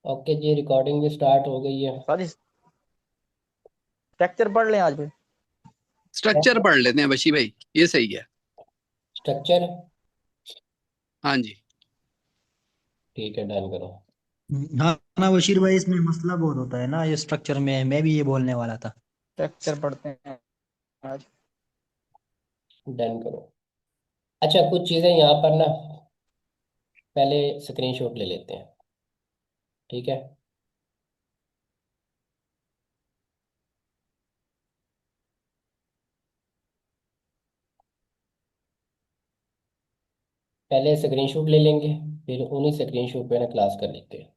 Okay जी, recording भी start हो गई है। सारी स्ट्रक्चर पढ़ लें आज फिर। स्ट्रक्चर पढ़ लेते हैं बशी भाई, ये सही है। स्ट्रक्चर। हाँ जी। ठीक है, डन करो। हाँ ना बशीर भाई, इसमें मसला बहुत होता है ना ये स्ट्रक्चर में, मैं भी ये बोलने वाला था। स्ट्रक्चर पढ़ते हैं आज। डन करो। अच्छा, कुछ चीज़ें यहाँ पर ना पहले स्क्रीनशॉट ले लेते हैं। ठीक है। पहले स्क्रीनशॉट ले लेंगे, फिर उन्हीं स्क्रीनशॉट पे ना क्लास कर लेते हैं।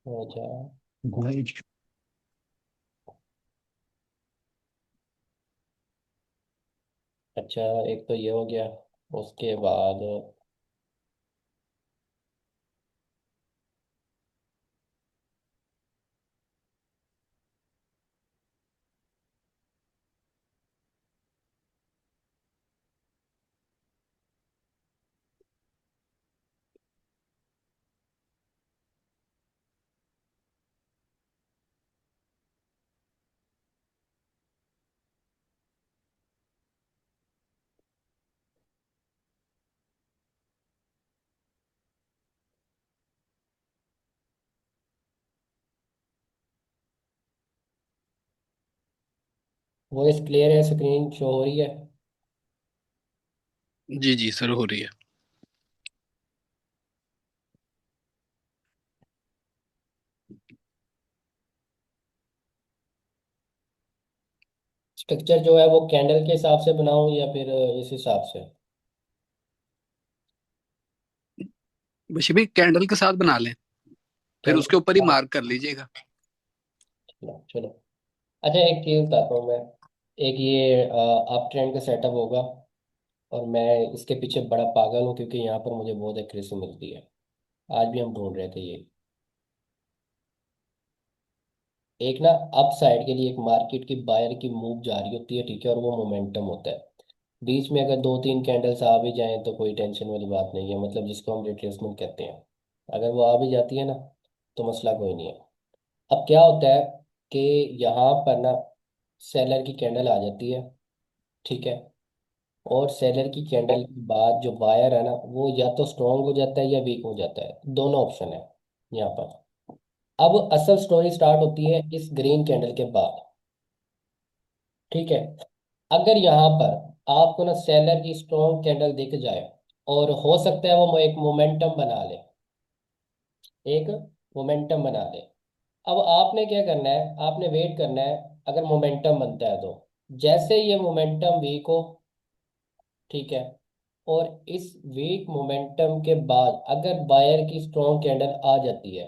हो जा। भाई अच्छा, एक तो ये हो गया। उसके बाद वॉइस क्लियर है, स्क्रीन शो हो रही है। जी जी सर, हो रही है। स्ट्रक्चर जो है वो कैंडल के हिसाब से बनाऊं या फिर इस हिसाब से? बशी भाई कैंडल के साथ बना लें, फिर कैंडल उसके के ऊपर ही साथ। मार्क कर लीजिएगा। चलो चलो। अच्छा, एक चीज़ बताता हूँ मैं। एक ये अप ट्रेंड का सेटअप होगा, और मैं इसके पीछे बड़ा पागल हूँ क्योंकि यहाँ पर मुझे बहुत एक्यूरेसी मिलती है। आज भी हम ढूंढ रहे थे ये। एक ना अप साइड के लिए एक मार्केट की बायर की मूव जारी होती है, ठीक है, और वो मोमेंटम होता है। बीच में अगर दो तीन कैंडल्स आ भी जाएं तो कोई टेंशन वाली बात नहीं है, मतलब जिसको हम रिट्रेसमेंट कहते हैं। अगर वो आ भी जाती है ना तो मसला कोई नहीं है। अब क्या होता है कि यहाँ पर ना सेलर की कैंडल आ जाती है, ठीक है। और सेलर की कैंडल के बाद जो बायर है ना वो या तो स्ट्रॉन्ग हो जाता है या वीक हो जाता है, दोनों ऑप्शन है यहाँ पर। अब असल स्टोरी स्टार्ट होती है इस ग्रीन कैंडल के बाद, ठीक है। अगर यहाँ पर आपको ना सेलर की स्ट्रॉन्ग कैंडल दिख जाए, और हो सकता है वो एक मोमेंटम बना ले, एक मोमेंटम बना ले। अब आपने क्या करना है, आपने वेट करना है। अगर मोमेंटम बनता है तो जैसे ये मोमेंटम वीक हो, ठीक है, और इस वीक मोमेंटम के बाद अगर बायर की स्ट्रॉन्ग कैंडल आ जाती है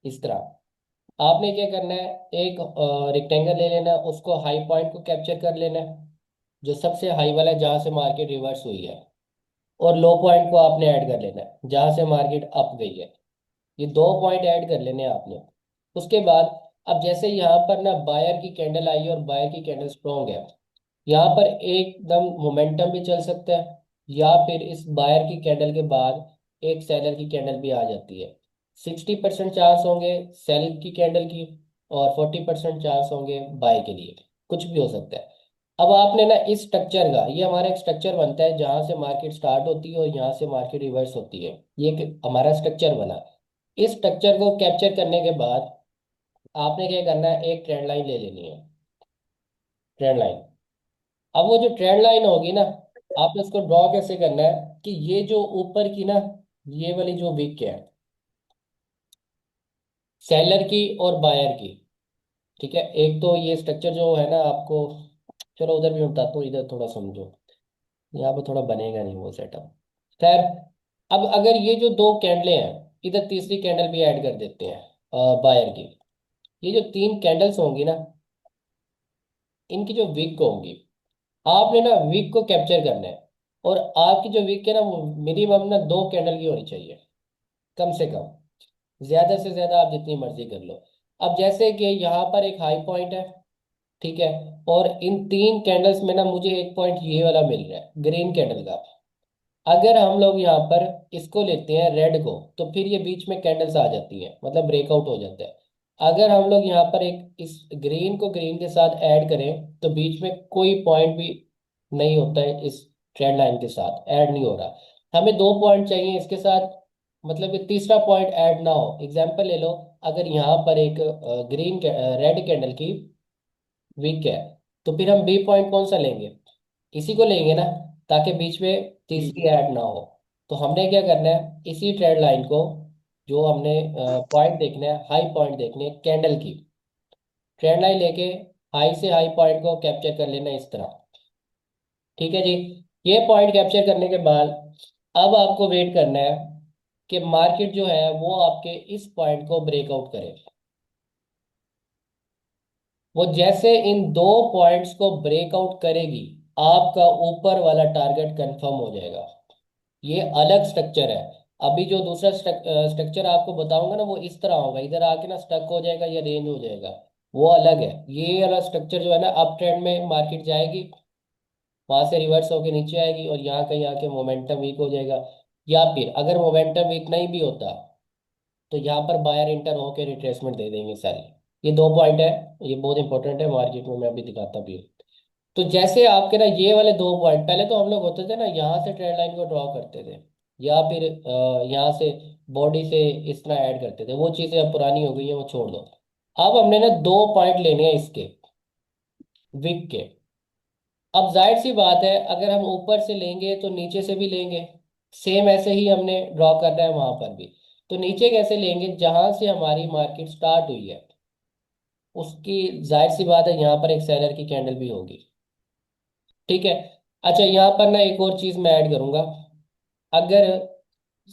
इस तरह, आपने क्या करना है, एक रेक्टेंगल ले लेना है, उसको हाई पॉइंट को कैप्चर कर लेना है, जो सबसे हाई वाला है जहां से मार्केट रिवर्स हुई है। और लो पॉइंट को आपने ऐड कर लेना है जहां से मार्केट अप गई है। ये दो पॉइंट ऐड कर लेने हैं आपने। उसके बाद अब जैसे यहाँ पर ना बायर की कैंडल आई है और बायर की कैंडल स्ट्रॉन्ग है, यहाँ पर एकदम मोमेंटम भी चल सकता है, या फिर इस बायर की कैंडल के बाद एक सेलर की कैंडल भी आ जाती है। 60% चांस होंगे सेल की कैंडल की, और 40% चांस होंगे बाय के लिए। कुछ भी हो सकता है। अब आपने ना इस स्ट्रक्चर का, ये हमारा एक स्ट्रक्चर बनता है जहां से मार्केट स्टार्ट होती है और यहाँ से मार्केट रिवर्स होती है। ये एक हमारा स्ट्रक्चर बना। इस स्ट्रक्चर को कैप्चर करने के बाद आपने क्या करना है, एक ट्रेंड लाइन ले लेनी है। Trend line. अब वो जो ट्रेंड लाइन होगी ना, आपने उसको ड्रॉ कैसे करना है कि ये जो ऊपर की ना, ये वाली जो विक है सेलर की और बायर की, ठीक है। एक तो ये स्ट्रक्चर जो है ना आपको, चलो उधर भी मैं बताता हूँ, इधर थोड़ा समझो। यहाँ पे थोड़ा बनेगा नहीं वो सेटअप। खैर, अब अगर ये जो दो कैंडलें हैं, इधर तीसरी कैंडल भी ऐड कर देते हैं बायर की। ये जो तीन कैंडल्स होंगी ना, इनकी जो विक होंगी, आपने ना विक को कैप्चर करना है। और आपकी जो विक है ना वो मिनिमम ना दो कैंडल की होनी चाहिए, कम से कम। ज्यादा से ज्यादा आप जितनी मर्जी कर लो। अब जैसे कि यहाँ पर एक हाई पॉइंट है, ठीक है। और इन तीन कैंडल्स में ना मुझे एक पॉइंट ये वाला मिल रहा है ग्रीन कैंडल का। अगर हम लोग यहाँ पर इसको लेते हैं रेड को, तो फिर ये बीच में कैंडल्स आ जाती हैं, मतलब ब्रेकआउट हो जाता है। अगर हम लोग यहाँ पर एक इस ग्रीन को ग्रीन के साथ ऐड करें तो बीच में कोई पॉइंट भी नहीं होता है, इस ट्रेंड लाइन के साथ ऐड नहीं हो रहा। हमें दो पॉइंट चाहिए इसके साथ, मतलब कि तीसरा पॉइंट ऐड ना हो। एग्जाम्पल ले लो, अगर यहाँ पर एक ग्रीन रेड कैंडल की वीक है, तो फिर हम बी पॉइंट कौन सा लेंगे, इसी को लेंगे ना, ताकि बीच में तीसरी ऐड ना हो। तो हमने क्या करना है, इसी ट्रेंड लाइन को, जो हमने पॉइंट देखना है, हाई पॉइंट देखने हैं कैंडल की, ट्रेंड लाइन लेके हाई से हाई पॉइंट को कैप्चर कर लेना इस तरह। ठीक है जी। ये पॉइंट कैप्चर करने के बाद अब आपको वेट करना है कि मार्केट जो है वो आपके इस पॉइंट को ब्रेकआउट करे। वो जैसे इन दो पॉइंट्स को ब्रेकआउट करेगी, आपका ऊपर वाला टारगेट कंफर्म हो जाएगा। ये अलग स्ट्रक्चर है। अभी जो दूसरा स्ट्रक्चर आपको बताऊंगा ना, वो इस तरह होगा, इधर आके ना स्टक हो जाएगा या रेंज हो जाएगा, वो अलग है। ये वाला स्ट्रक्चर जो है ना, अप ट्रेंड में मार्केट जाएगी, वहां से रिवर्स होके नीचे आएगी और यहाँ कहीं आके मोमेंटम वीक हो जाएगा। या फिर अगर मोमेंटम वीक नहीं भी होता, तो यहाँ पर बायर इंटर होके रिट्रेसमेंट दे देंगे सारी। ये दो पॉइंट है, ये बहुत इंपॉर्टेंट है मार्केट में, मैं अभी दिखाता भी हूँ। तो जैसे आपके ना ये वाले दो पॉइंट, पहले तो हम लोग होते थे ना यहाँ से ट्रेंड लाइन को ड्रॉ करते थे, या फिर यहाँ से बॉडी से इस तरह ऐड करते थे, वो चीज़ें अब पुरानी हो गई हैं, वो छोड़ दो। अब हमने ना दो पॉइंट लेने हैं इसके विक के। अब जाहिर सी बात है, अगर हम ऊपर से लेंगे तो नीचे से भी लेंगे, सेम ऐसे ही हमने ड्रॉ करना है वहां पर भी। तो नीचे कैसे लेंगे, जहां से हमारी मार्केट स्टार्ट हुई है उसकी, जाहिर सी बात है यहाँ पर एक सेलर की कैंडल भी होगी। ठीक है। अच्छा, यहाँ पर ना एक और चीज मैं ऐड करूंगा। अगर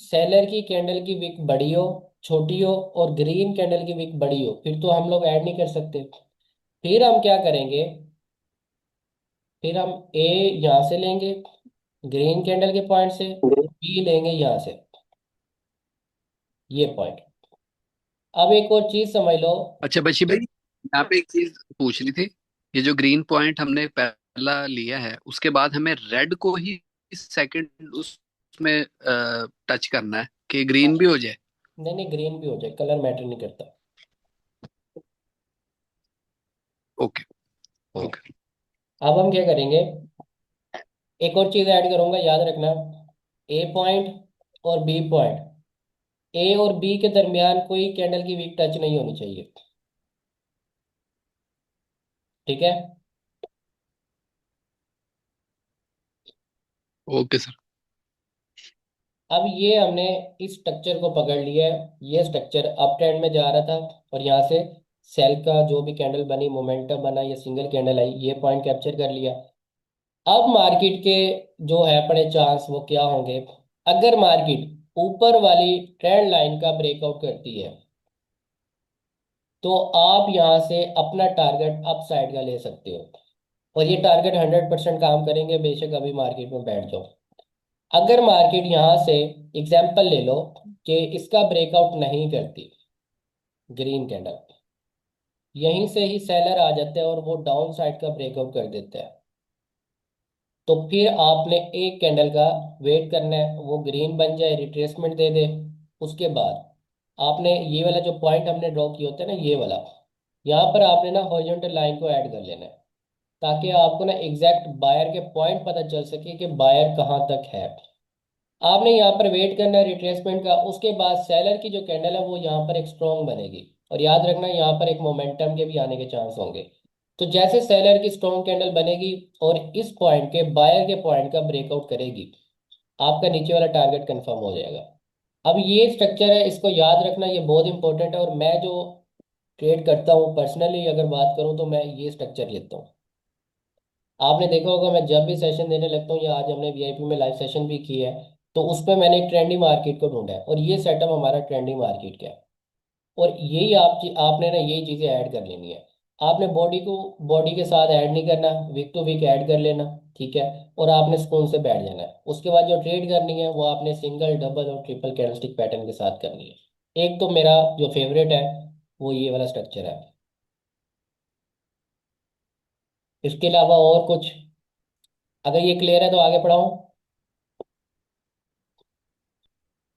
सेलर की कैंडल की विक बड़ी हो, छोटी हो, और ग्रीन कैंडल की विक बड़ी हो, फिर तो हम लोग ऐड नहीं कर सकते। फिर हम क्या करेंगे, फिर हम ए यहाँ से लेंगे ग्रीन कैंडल के पॉइंट से, बी लेंगे यहाँ से ये पॉइंट। अब एक और चीज समझ लो। अच्छा बशी भाई, यहाँ पे एक चीज पूछनी थी। ये जो ग्रीन पॉइंट हमने पहला लिया है, उसके बाद हमें रेड को ही सेकंड उसमें टच करना है कि ग्रीन भी हो जाए? नहीं नहीं, ग्रीन भी हो जाए, कलर मैटर नहीं करता। ओके। हम्म। ओके। अब हम क्या करेंगे, एक और चीज ऐड करूंगा, याद रखना। ए पॉइंट और बी पॉइंट, ए और बी के दरमियान कोई कैंडल की वीक टच नहीं होनी चाहिए। ठीक है। Okay sir. अब ये हमने इस स्ट्रक्चर को पकड़ लिया है, ये स्ट्रक्चर अप ट्रेंड में जा रहा था, और यहाँ से सेल का जो भी कैंडल बनी, मोमेंटम बना, ये सिंगल कैंडल आई, ये पॉइंट कैप्चर कर लिया। अब मार्केट के जो है बड़े चांस वो क्या होंगे, अगर मार्केट ऊपर वाली ट्रेंड लाइन का ब्रेकआउट करती है, तो आप यहाँ से अपना टारगेट अप साइड का ले सकते हो, और ये टारगेट 100% काम करेंगे, बेशक अभी मार्केट में बैठ जाओ। अगर मार्केट यहाँ से, एग्जाम्पल ले लो कि इसका ब्रेकआउट नहीं करती ग्रीन कैंडल, यहीं से ही सेलर आ जाते हैं और वो डाउन साइड का ब्रेकआउट कर देते हैं, तो फिर आपने एक कैंडल का वेट करना है, वो ग्रीन बन जाए, रिट्रेसमेंट दे दे। उसके बाद आपने ये वाला जो पॉइंट हमने ड्रॉ किया होता है ना, ये वाला, यहाँ पर आपने ना हॉरिजॉन्टल लाइन को ऐड कर लेना है, ताकि आपको ना एग्जैक्ट बायर के पॉइंट पता चल सके कि बायर कहाँ तक है। आपने यहाँ पर वेट करना है रिट्रेसमेंट का, उसके बाद सेलर की जो कैंडल है वो यहाँ पर एक स्ट्रॉन्ग बनेगी, और याद रखना यहाँ पर एक मोमेंटम के भी आने के चांस होंगे। तो जैसे सेलर की स्ट्रॉन्ग कैंडल बनेगी और इस पॉइंट के बायर के पॉइंट का ब्रेकआउट करेगी, आपका नीचे वाला टारगेट कंफर्म हो जाएगा। अब ये स्ट्रक्चर है, इसको याद रखना, ये बहुत इंपॉर्टेंट है। और मैं जो ट्रेड करता हूँ पर्सनली अगर बात करूँ, तो मैं ये स्ट्रक्चर लेता हूँ। आपने देखा होगा, मैं जब भी सेशन देने लगता हूँ, या आज हमने वीआईपी में लाइव सेशन भी किया है, तो उस पर मैंने एक ट्रेंडी मार्केट को ढूंढा है, और ये सेटअप हमारा ट्रेंडी मार्केट का है। और यही आपने ना यही चीज़ें ऐड कर लेनी है। आपने बॉडी को बॉडी के साथ ऐड नहीं करना, वीक टू वीक ऐड कर लेना। ठीक है। और आपने सुकून से बैठ जाना है। उसके बाद जो ट्रेड करनी है वो आपने सिंगल, डबल और ट्रिपल कैंडलस्टिक पैटर्न के साथ करनी है। एक तो मेरा जो फेवरेट है वो ये वाला स्ट्रक्चर है। इसके अलावा और कुछ? अगर ये क्लियर है तो आगे पढ़ाऊं?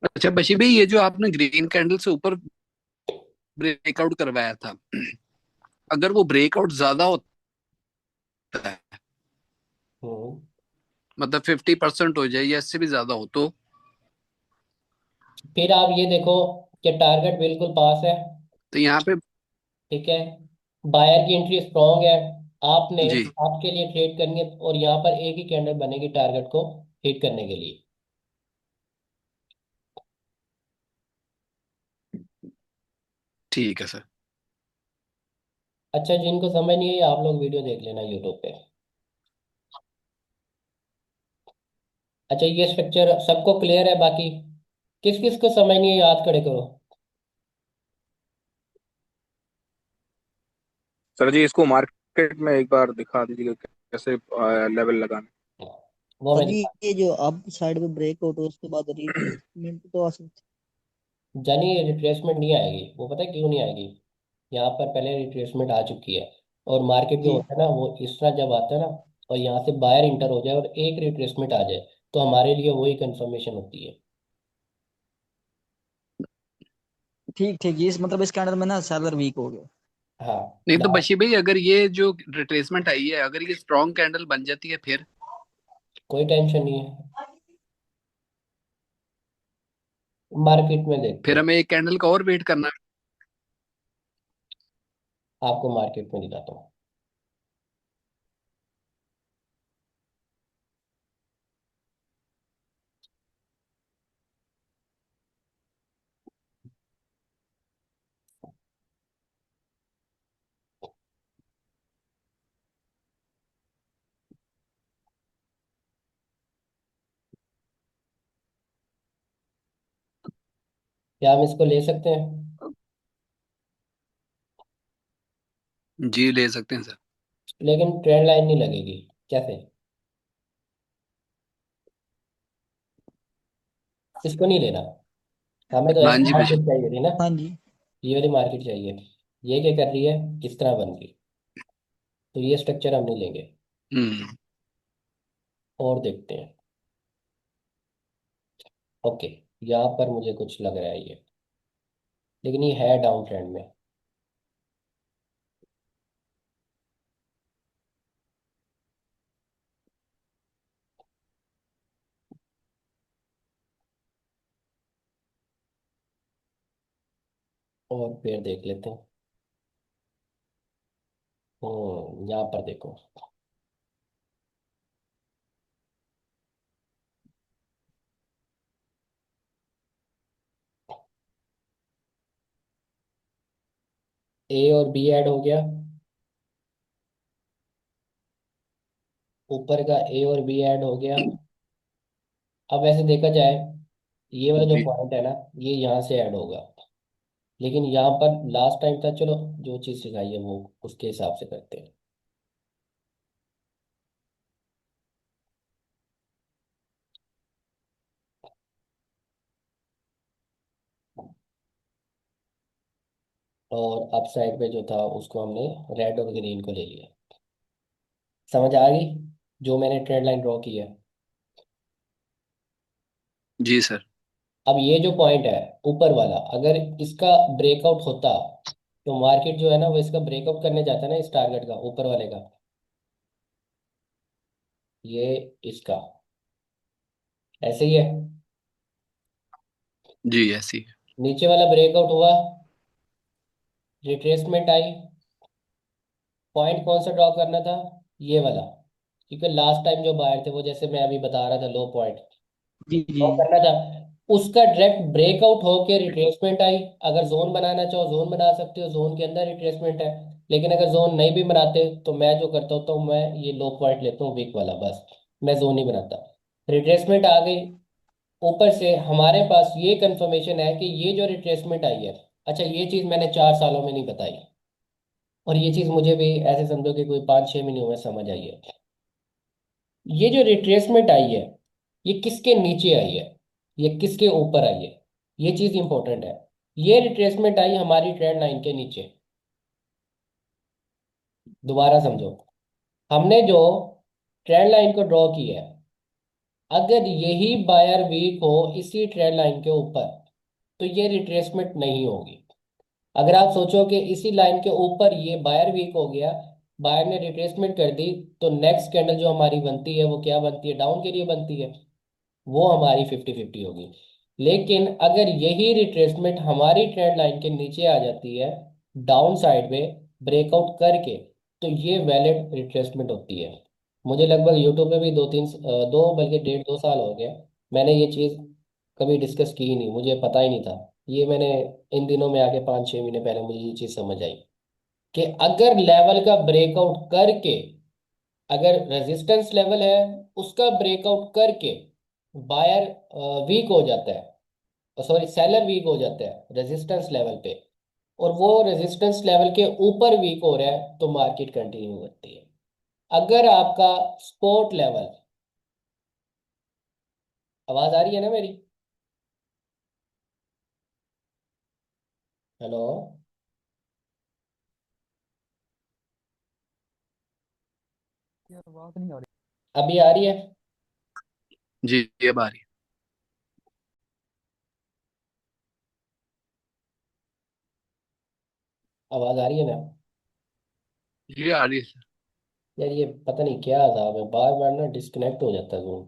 अच्छा बशीर भाई, ये जो आपने ग्रीन कैंडल से ऊपर ब्रेकआउट करवाया था, अगर वो ब्रेकआउट ज्यादा होता है, हम्म। मतलब 50% हो जाए या इससे भी ज्यादा हो, तो फिर आप ये देखो कि टारगेट बिल्कुल पास है। यहाँ पे। ठीक है। बायर की एंट्री स्ट्रांग है। आपने जी आपके लिए ट्रेड करनी है और यहाँ पर एक ही कैंडल बनेगी टारगेट को हिट करने के लिए। ठीक है सर। अच्छा, जिनको समझ नहीं है आप लोग वीडियो देख लेना यूट्यूब पे। अच्छा, ये स्ट्रक्चर सबको क्लियर है? बाकी किस किस को समझ नहीं है याद खड़े करो। सर जी इसको मार्केट में एक बार दिखा दीजिएगा कैसे लेवल लगाना। वो सर मैं जी दिखा। ये जो अब साइड पे ब्रेकआउट हो उसके बाद रिट्रेसमेंट तो आ सकती जानी रिट्रेसमेंट नहीं आएगी, वो पता है क्यों नहीं आएगी? यहाँ पर पहले रिट्रेसमेंट आ चुकी है। और मार्केट जो जी। होता है ना, वो इस तरह जब आता है ना, और यहाँ से बायर इंटर हो जाए और एक रिट्रेसमेंट आ जाए, तो हमारे लिए वही कंफर्मेशन होती है। ठीक ठीक, ये मतलब इस कैंडल में ना सेलर वीक हो गया। हाँ। नहीं तो लास्ट। बशीर भाई, अगर ये जो रिट्रेसमेंट आई है, अगर ये स्ट्रॉन्ग कैंडल बन जाती है, फिर कोई टेंशन नहीं है, मार्केट में देखते फिर हैं। हमें एक कैंडल का और वेट करना है। आपको मार्केट में दिखाता हूँ। क्या हम इसको ले सकते हैं? जी ले सकते हैं सर। लेकिन ट्रेंड लाइन नहीं लगेगी। कैसे? इसको नहीं लेना। हमें तो हाँ ऐसी जी बशीर। मार्केट चाहिए थी ना। हाँ जी। ये वाली मार्केट चाहिए। ये क्या कर रही है? किस तरह बन गई? तो ये स्ट्रक्चर हम नहीं लेंगे। हम्म। और देखते हैं। ओके। यहाँ पर मुझे कुछ लग रहा है ये, लेकिन ये है डाउन ट्रेंड में। और फिर देख लेते हैं। यहाँ पर देखो। ए और बी ऐड हो गया। ऊपर का ए और बी ऐड हो गया। अब ऐसे देखा जाए, ये वाला जो जी पॉइंट है ना, ये यहाँ से ऐड होगा। लेकिन यहाँ पर लास्ट टाइम था, चलो जो चीज़ सिखाई है वो उसके हिसाब से करते हैं। और अप साइड पे जो था उसको हमने रेड और ग्रीन को ले लिया। समझ आ गई जो मैंने ट्रेंड लाइन ड्रॉ की है? जी सर। अब ये जो पॉइंट है ऊपर वाला, अगर इसका ब्रेकआउट होता, तो मार्केट जो है ना वो इसका ब्रेकआउट करने जाता है ना, इस टारगेट का ऊपर वाले का। ये इसका ऐसे ही है। जी ऐसी है। नीचे वाला ब्रेकआउट हुआ, रिट्रेसमेंट आई। पॉइंट कौन सा ड्रॉ करना था? ये वाला। क्योंकि लास्ट टाइम जो बायर थे वो, जैसे मैं अभी बता रहा था, लो पॉइंट जी जी। ड्रॉ करना था। उसका डायरेक्ट ब्रेकआउट होके रिट्रेसमेंट आई। अगर जोन बनाना चाहो जोन बना सकते हो, जोन के अंदर रिट्रेसमेंट है। लेकिन अगर जोन नहीं भी बनाते तो मैं जो करता होता हूँ, मैं ये लो पॉइंट लेता हूँ वीक वाला, बस। मैं जोन नहीं बनाता। रिट्रेसमेंट आ गई। ऊपर से हमारे पास ये कंफर्मेशन है कि ये जो रिट्रेसमेंट आई है, अच्छा ये चीज़ मैंने 4 सालों में नहीं बताई। और ये चीज़ मुझे भी ऐसे समझो कि कोई 5-6 महीने हुए समझ आई है। ये जो रिट्रेसमेंट आई है, ये किसके नीचे आई है, ये किसके ऊपर आई है? ये चीज इंपॉर्टेंट है। ये रिट्रेसमेंट आई हमारी ट्रेंड लाइन के नीचे। दोबारा समझो। हमने जो ट्रेंड लाइन को ड्रॉ किया है, अगर यही बायर वीक हो इसी ट्रेंड लाइन के ऊपर, तो ये रिट्रेसमेंट नहीं होगी। अगर आप सोचो कि इसी लाइन के ऊपर ये बायर वीक हो गया, बायर ने रिट्रेसमेंट कर दी, तो नेक्स्ट कैंडल जो हमारी बनती है वो क्या बनती है, डाउन के लिए बनती है, वो हमारी 50-50 होगी। लेकिन अगर यही रिट्रेसमेंट हमारी ट्रेंड लाइन के नीचे आ जाती है, डाउन साइड में ब्रेकआउट करके, तो ये वैलिड रिट्रेसमेंट होती है। मुझे लगभग यूट्यूब पे भी दो बल्कि 1.5-2 साल हो गया, मैंने ये चीज़ कभी डिस्कस की ही नहीं, मुझे पता ही नहीं था। ये मैंने इन दिनों में आके 5-6 महीने पहले मुझे ये चीज़ समझ आई कि अगर लेवल का ब्रेकआउट करके, अगर रेजिस्टेंस लेवल है उसका ब्रेकआउट करके बायर वीक हो जाता है, सॉरी सेलर वीक हो जाता है रेजिस्टेंस लेवल पे, और वो रेजिस्टेंस लेवल के ऊपर वीक हो रहा है, तो मार्केट कंटिन्यू करती है। अगर आपका सपोर्ट लेवल, आवाज आ रही है ना मेरी? हेलो? यार बात नहीं आ रही। अभी आ रही है? जी ये बारी। आवाज आ रही है ना? ये आ रही है सर। यार ये पता नहीं क्या अजाब है, बार बार ना डिस्कनेक्ट हो जाता है Zoom।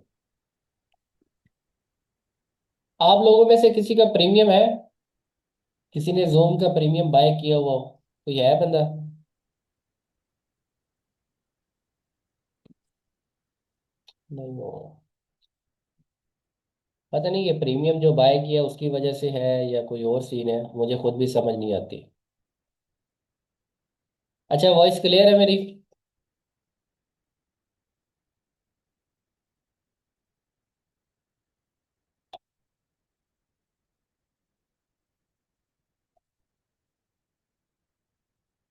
आप लोगों में से किसी का प्रीमियम है? किसी ने Zoom का प्रीमियम बाय किया हुआ हो? कोई है बंदा? नहीं हो। पता नहीं ये प्रीमियम जो बाय किया उसकी वजह से है या कोई और सीन है, मुझे खुद भी समझ नहीं आती। अच्छा, वॉइस क्लियर है मेरी?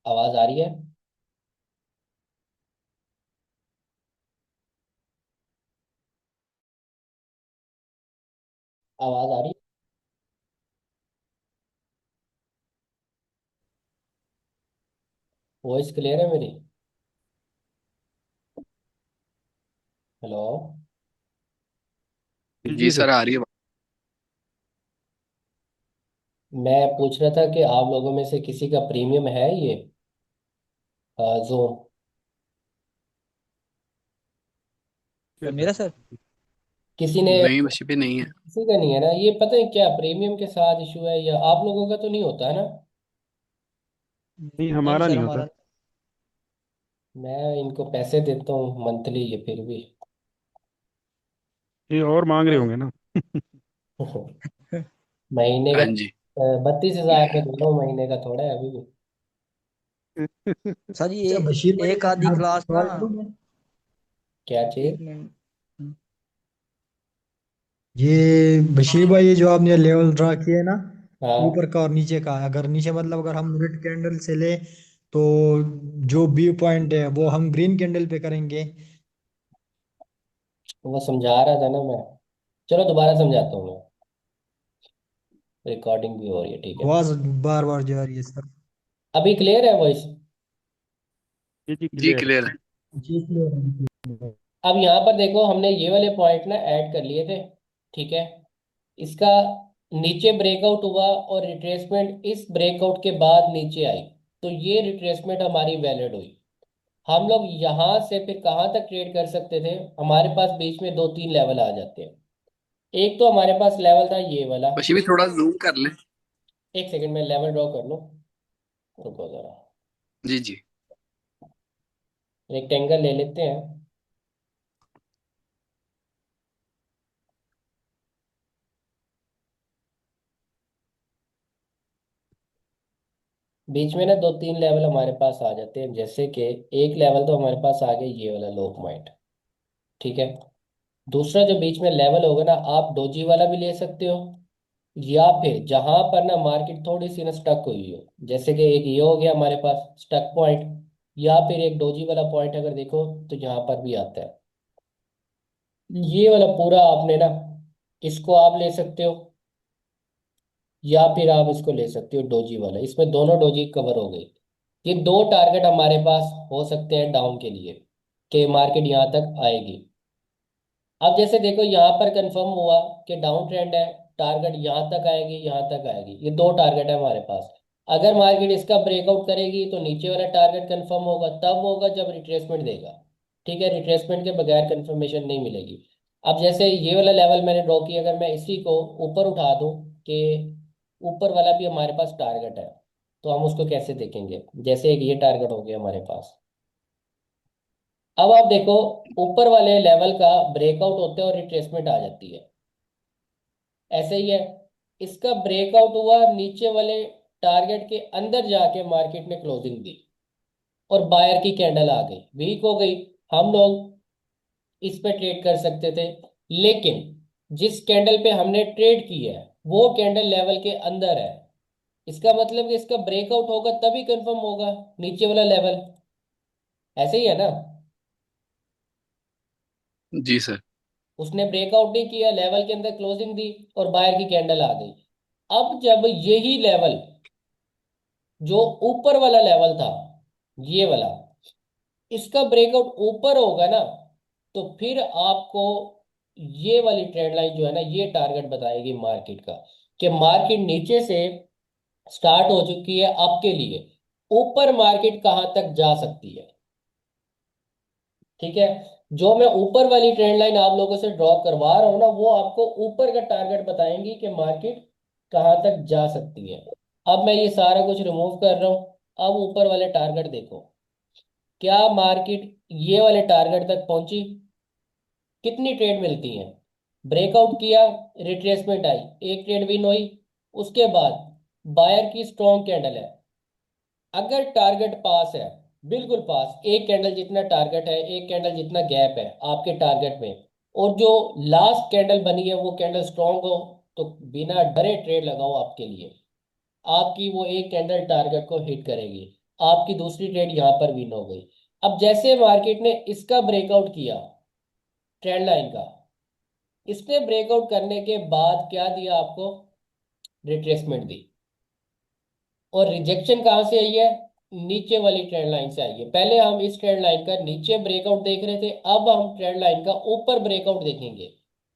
आवाज आ रही है? आवाज आ रही है? वॉइस क्लियर है मेरी? हेलो? जी सर आ रही है। मैं पूछ रहा था कि आप लोगों में से किसी का प्रीमियम है ये जोन? मेरा सर। किसी ने? नहीं वैसे भी नहीं है। किसी का नहीं है ना? ये पता है क्या प्रीमियम के साथ इशू है, या आप लोगों का तो नहीं होता है ना? नहीं नहीं हमारा सर नहीं होता। हमारा। मैं इनको पैसे देता हूँ मंथली, ये फिर भी ये और मांग रहे होंगे ना। महीने का हाँ जी। 32,000 में दे रहा हूँ, महीने का थोड़ा है अभी भी। सर ये अच्छा बशीर भाई, एक मैं आधी आपसे क्लास ना। सवाल करूं मैं? क्या एक चीज? मिनट। ये बशीर भाई, ये जो आपने लेवल ड्रा किए है ना, हाँ, ऊपर का और नीचे का, अगर नीचे मतलब अगर हम रेड कैंडल से ले, तो जो बी पॉइंट है वो हम ग्रीन कैंडल पे करेंगे। वो समझा रहा था ना मैं। चलो दोबारा समझाता हूँ मैं, रिकॉर्डिंग भी हो रही है, ठीक है। आवाज बार बार जा रही है सर। अभी क्लियर है वॉइस? ये जी जी क्लियर है। क्लियर है। जी clear है। अब यहाँ पर देखो, हमने ये वाले पॉइंट ना ऐड कर लिए थे, ठीक है। इसका नीचे ब्रेकआउट हुआ और रिट्रेसमेंट इस ब्रेकआउट के बाद नीचे आई, तो ये रिट्रेसमेंट हमारी वैलिड हुई। हम लोग यहाँ से फिर कहाँ तक ट्रेड कर सकते थे? हमारे पास बीच में 2-3 लेवल आ जाते हैं। एक तो हमारे पास लेवल था ये वाला। वैसे भी थोड़ा जूम कर ले। एक सेकंड में लेवल ड्रॉ कर लो, रुको जरा। जी जी। रेक्टेंगल ले लेते हैं। बीच में ना 2-3 लेवल हमारे पास आ जाते हैं, जैसे कि एक लेवल तो हमारे पास आ गया ये वाला लो पॉइंट, ठीक है। दूसरा जो बीच में लेवल होगा ना, आप डोजी वाला भी ले सकते हो, या फिर जहां पर ना मार्केट थोड़ी सी ना स्टक हुई हो, जैसे कि एक ये हो गया हमारे पास स्टक पॉइंट, या फिर एक डोजी वाला पॉइंट अगर देखो तो यहाँ पर भी आता है। ये वाला पूरा आपने ना, इसको आप ले सकते हो, या फिर आप इसको ले सकते हो डोजी वाला, इसमें दोनों डोजी कवर हो गई। ये दो टारगेट हमारे पास हो सकते हैं डाउन के लिए। कि मार्केट यहाँ तक आएगी। अब जैसे देखो यहाँ पर कंफर्म हुआ कि डाउन ट्रेंड है, टारगेट यहाँ तक आएगी, यहाँ तक आएगी, ये दो टारगेट है हमारे पास। अगर मार्केट इसका ब्रेकआउट करेगी तो नीचे वाला टारगेट कंफर्म होगा, तब होगा जब रिट्रेसमेंट देगा। ठीक है, रिट्रेसमेंट के बगैर कंफर्मेशन नहीं मिलेगी। अब जैसे ये वाला लेवल मैंने ड्रॉ किया, अगर मैं इसी को ऊपर उठा दूं कि ऊपर वाला भी हमारे पास टारगेट है, तो हम उसको कैसे देखेंगे? जैसे एक ये टारगेट हो गया हमारे पास। अब आप देखो, ऊपर वाले लेवल का ब्रेकआउट होता है और रिट्रेसमेंट आ जाती है, ऐसे ही है। इसका ब्रेकआउट हुआ, नीचे वाले टारगेट के अंदर जाके मार्केट ने क्लोजिंग दी और बायर की कैंडल आ गई, वीक हो गई। हम लोग इस पे ट्रेड कर सकते थे, लेकिन जिस कैंडल पे हमने ट्रेड की है वो कैंडल लेवल के अंदर है। इसका मतलब कि इसका ब्रेकआउट होगा तभी कंफर्म होगा नीचे वाला लेवल, ऐसे ही है ना। जी सर। उसने ब्रेकआउट नहीं किया, लेवल के अंदर क्लोजिंग दी और बायर की कैंडल आ गई। अब जब यही लेवल, जो ऊपर वाला लेवल था, ये वाला, इसका ब्रेकआउट ऊपर होगा ना, तो फिर आपको ये वाली ट्रेंड लाइन जो है ना, ये टारगेट बताएगी मार्केट का, कि मार्केट नीचे से स्टार्ट हो चुकी है आपके लिए, ऊपर मार्केट कहाँ तक जा सकती है। ठीक है, जो मैं ऊपर वाली ट्रेंड लाइन आप लोगों से ड्रॉ करवा रहा हूं ना, वो आपको ऊपर का टारगेट बताएंगी कि मार्केट कहाँ तक जा सकती है। अब मैं ये सारा कुछ रिमूव कर रहा हूं, अब ऊपर वाले टारगेट देखो, क्या मार्केट ये वाले टारगेट तक पहुंची? कितनी ट्रेड मिलती है? ब्रेकआउट किया, रिट्रेसमेंट आई, एक ट्रेड विन हुई, उसके बाद बायर की स्ट्रॉन्ग कैंडल है। अगर टारगेट पास है, बिल्कुल पास, एक कैंडल जितना टारगेट है, एक कैंडल जितना गैप है आपके टारगेट में, और जो लास्ट कैंडल बनी है वो कैंडल स्ट्रॉन्ग हो, तो बिना डरे ट्रेड लगाओ आपके लिए। आपकी वो एक कैंडल टारगेट को हिट करेगी, आपकी दूसरी ट्रेड यहाँ पर विन हो गई। अब जैसे मार्केट ने इसका ब्रेकआउट किया, ट्रेंड लाइन का, इसने ब्रेकआउट करने के बाद क्या दिया आपको? रिट्रेसमेंट दी। और रिजेक्शन कहाँ से आई है? नीचे वाली ट्रेंड लाइन से आई है। पहले हम इस ट्रेंड लाइन का नीचे ब्रेकआउट देख रहे थे, अब हम ट्रेंड लाइन का ऊपर ब्रेकआउट देखेंगे,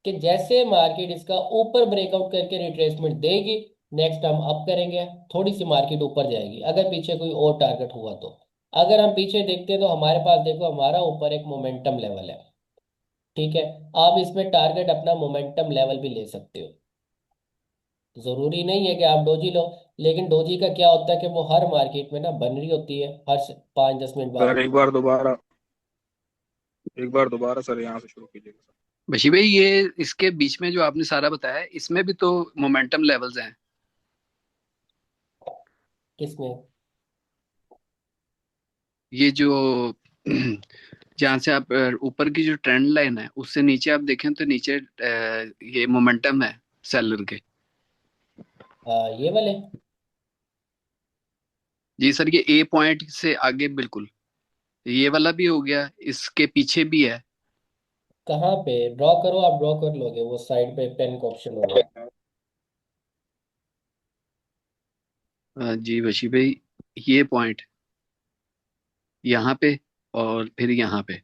कि जैसे मार्केट इसका ऊपर ब्रेकआउट करके रिट्रेसमेंट देगी, नेक्स्ट हम अप करेंगे, थोड़ी सी मार्केट ऊपर जाएगी, अगर पीछे कोई और टारगेट हुआ तो। अगर हम पीछे देखते हैं तो हमारे पास देखो, हमारा ऊपर एक मोमेंटम लेवल है। ठीक है, आप इसमें टारगेट अपना मोमेंटम लेवल भी ले सकते हो, जरूरी नहीं है कि आप डोजी लो। लेकिन डोजी का क्या होता है कि वो हर मार्केट में ना बन रही होती है, हर 5-10 मिनट बाद। सर एक बार दोबारा सर यहाँ से शुरू कीजिएगा सर। बशी भाई, ये इसके बीच में जो आपने सारा बताया है, इसमें भी तो मोमेंटम लेवल्स हैं। किसमें? ये जो जहाँ से आप ऊपर की जो ट्रेंड लाइन है उससे नीचे आप देखें तो नीचे ये मोमेंटम है सेलर के। ये वाले? जी सर, ये ए पॉइंट से आगे बिल्कुल ये वाला भी हो गया, इसके पीछे भी है। कहाँ पे ड्रॉ करो, आप ड्रॉ कर लोगे, वो साइड पे पेन का ऑप्शन होगा। जी बशी भाई, ये पॉइंट यहाँ पे और फिर यहाँ पे।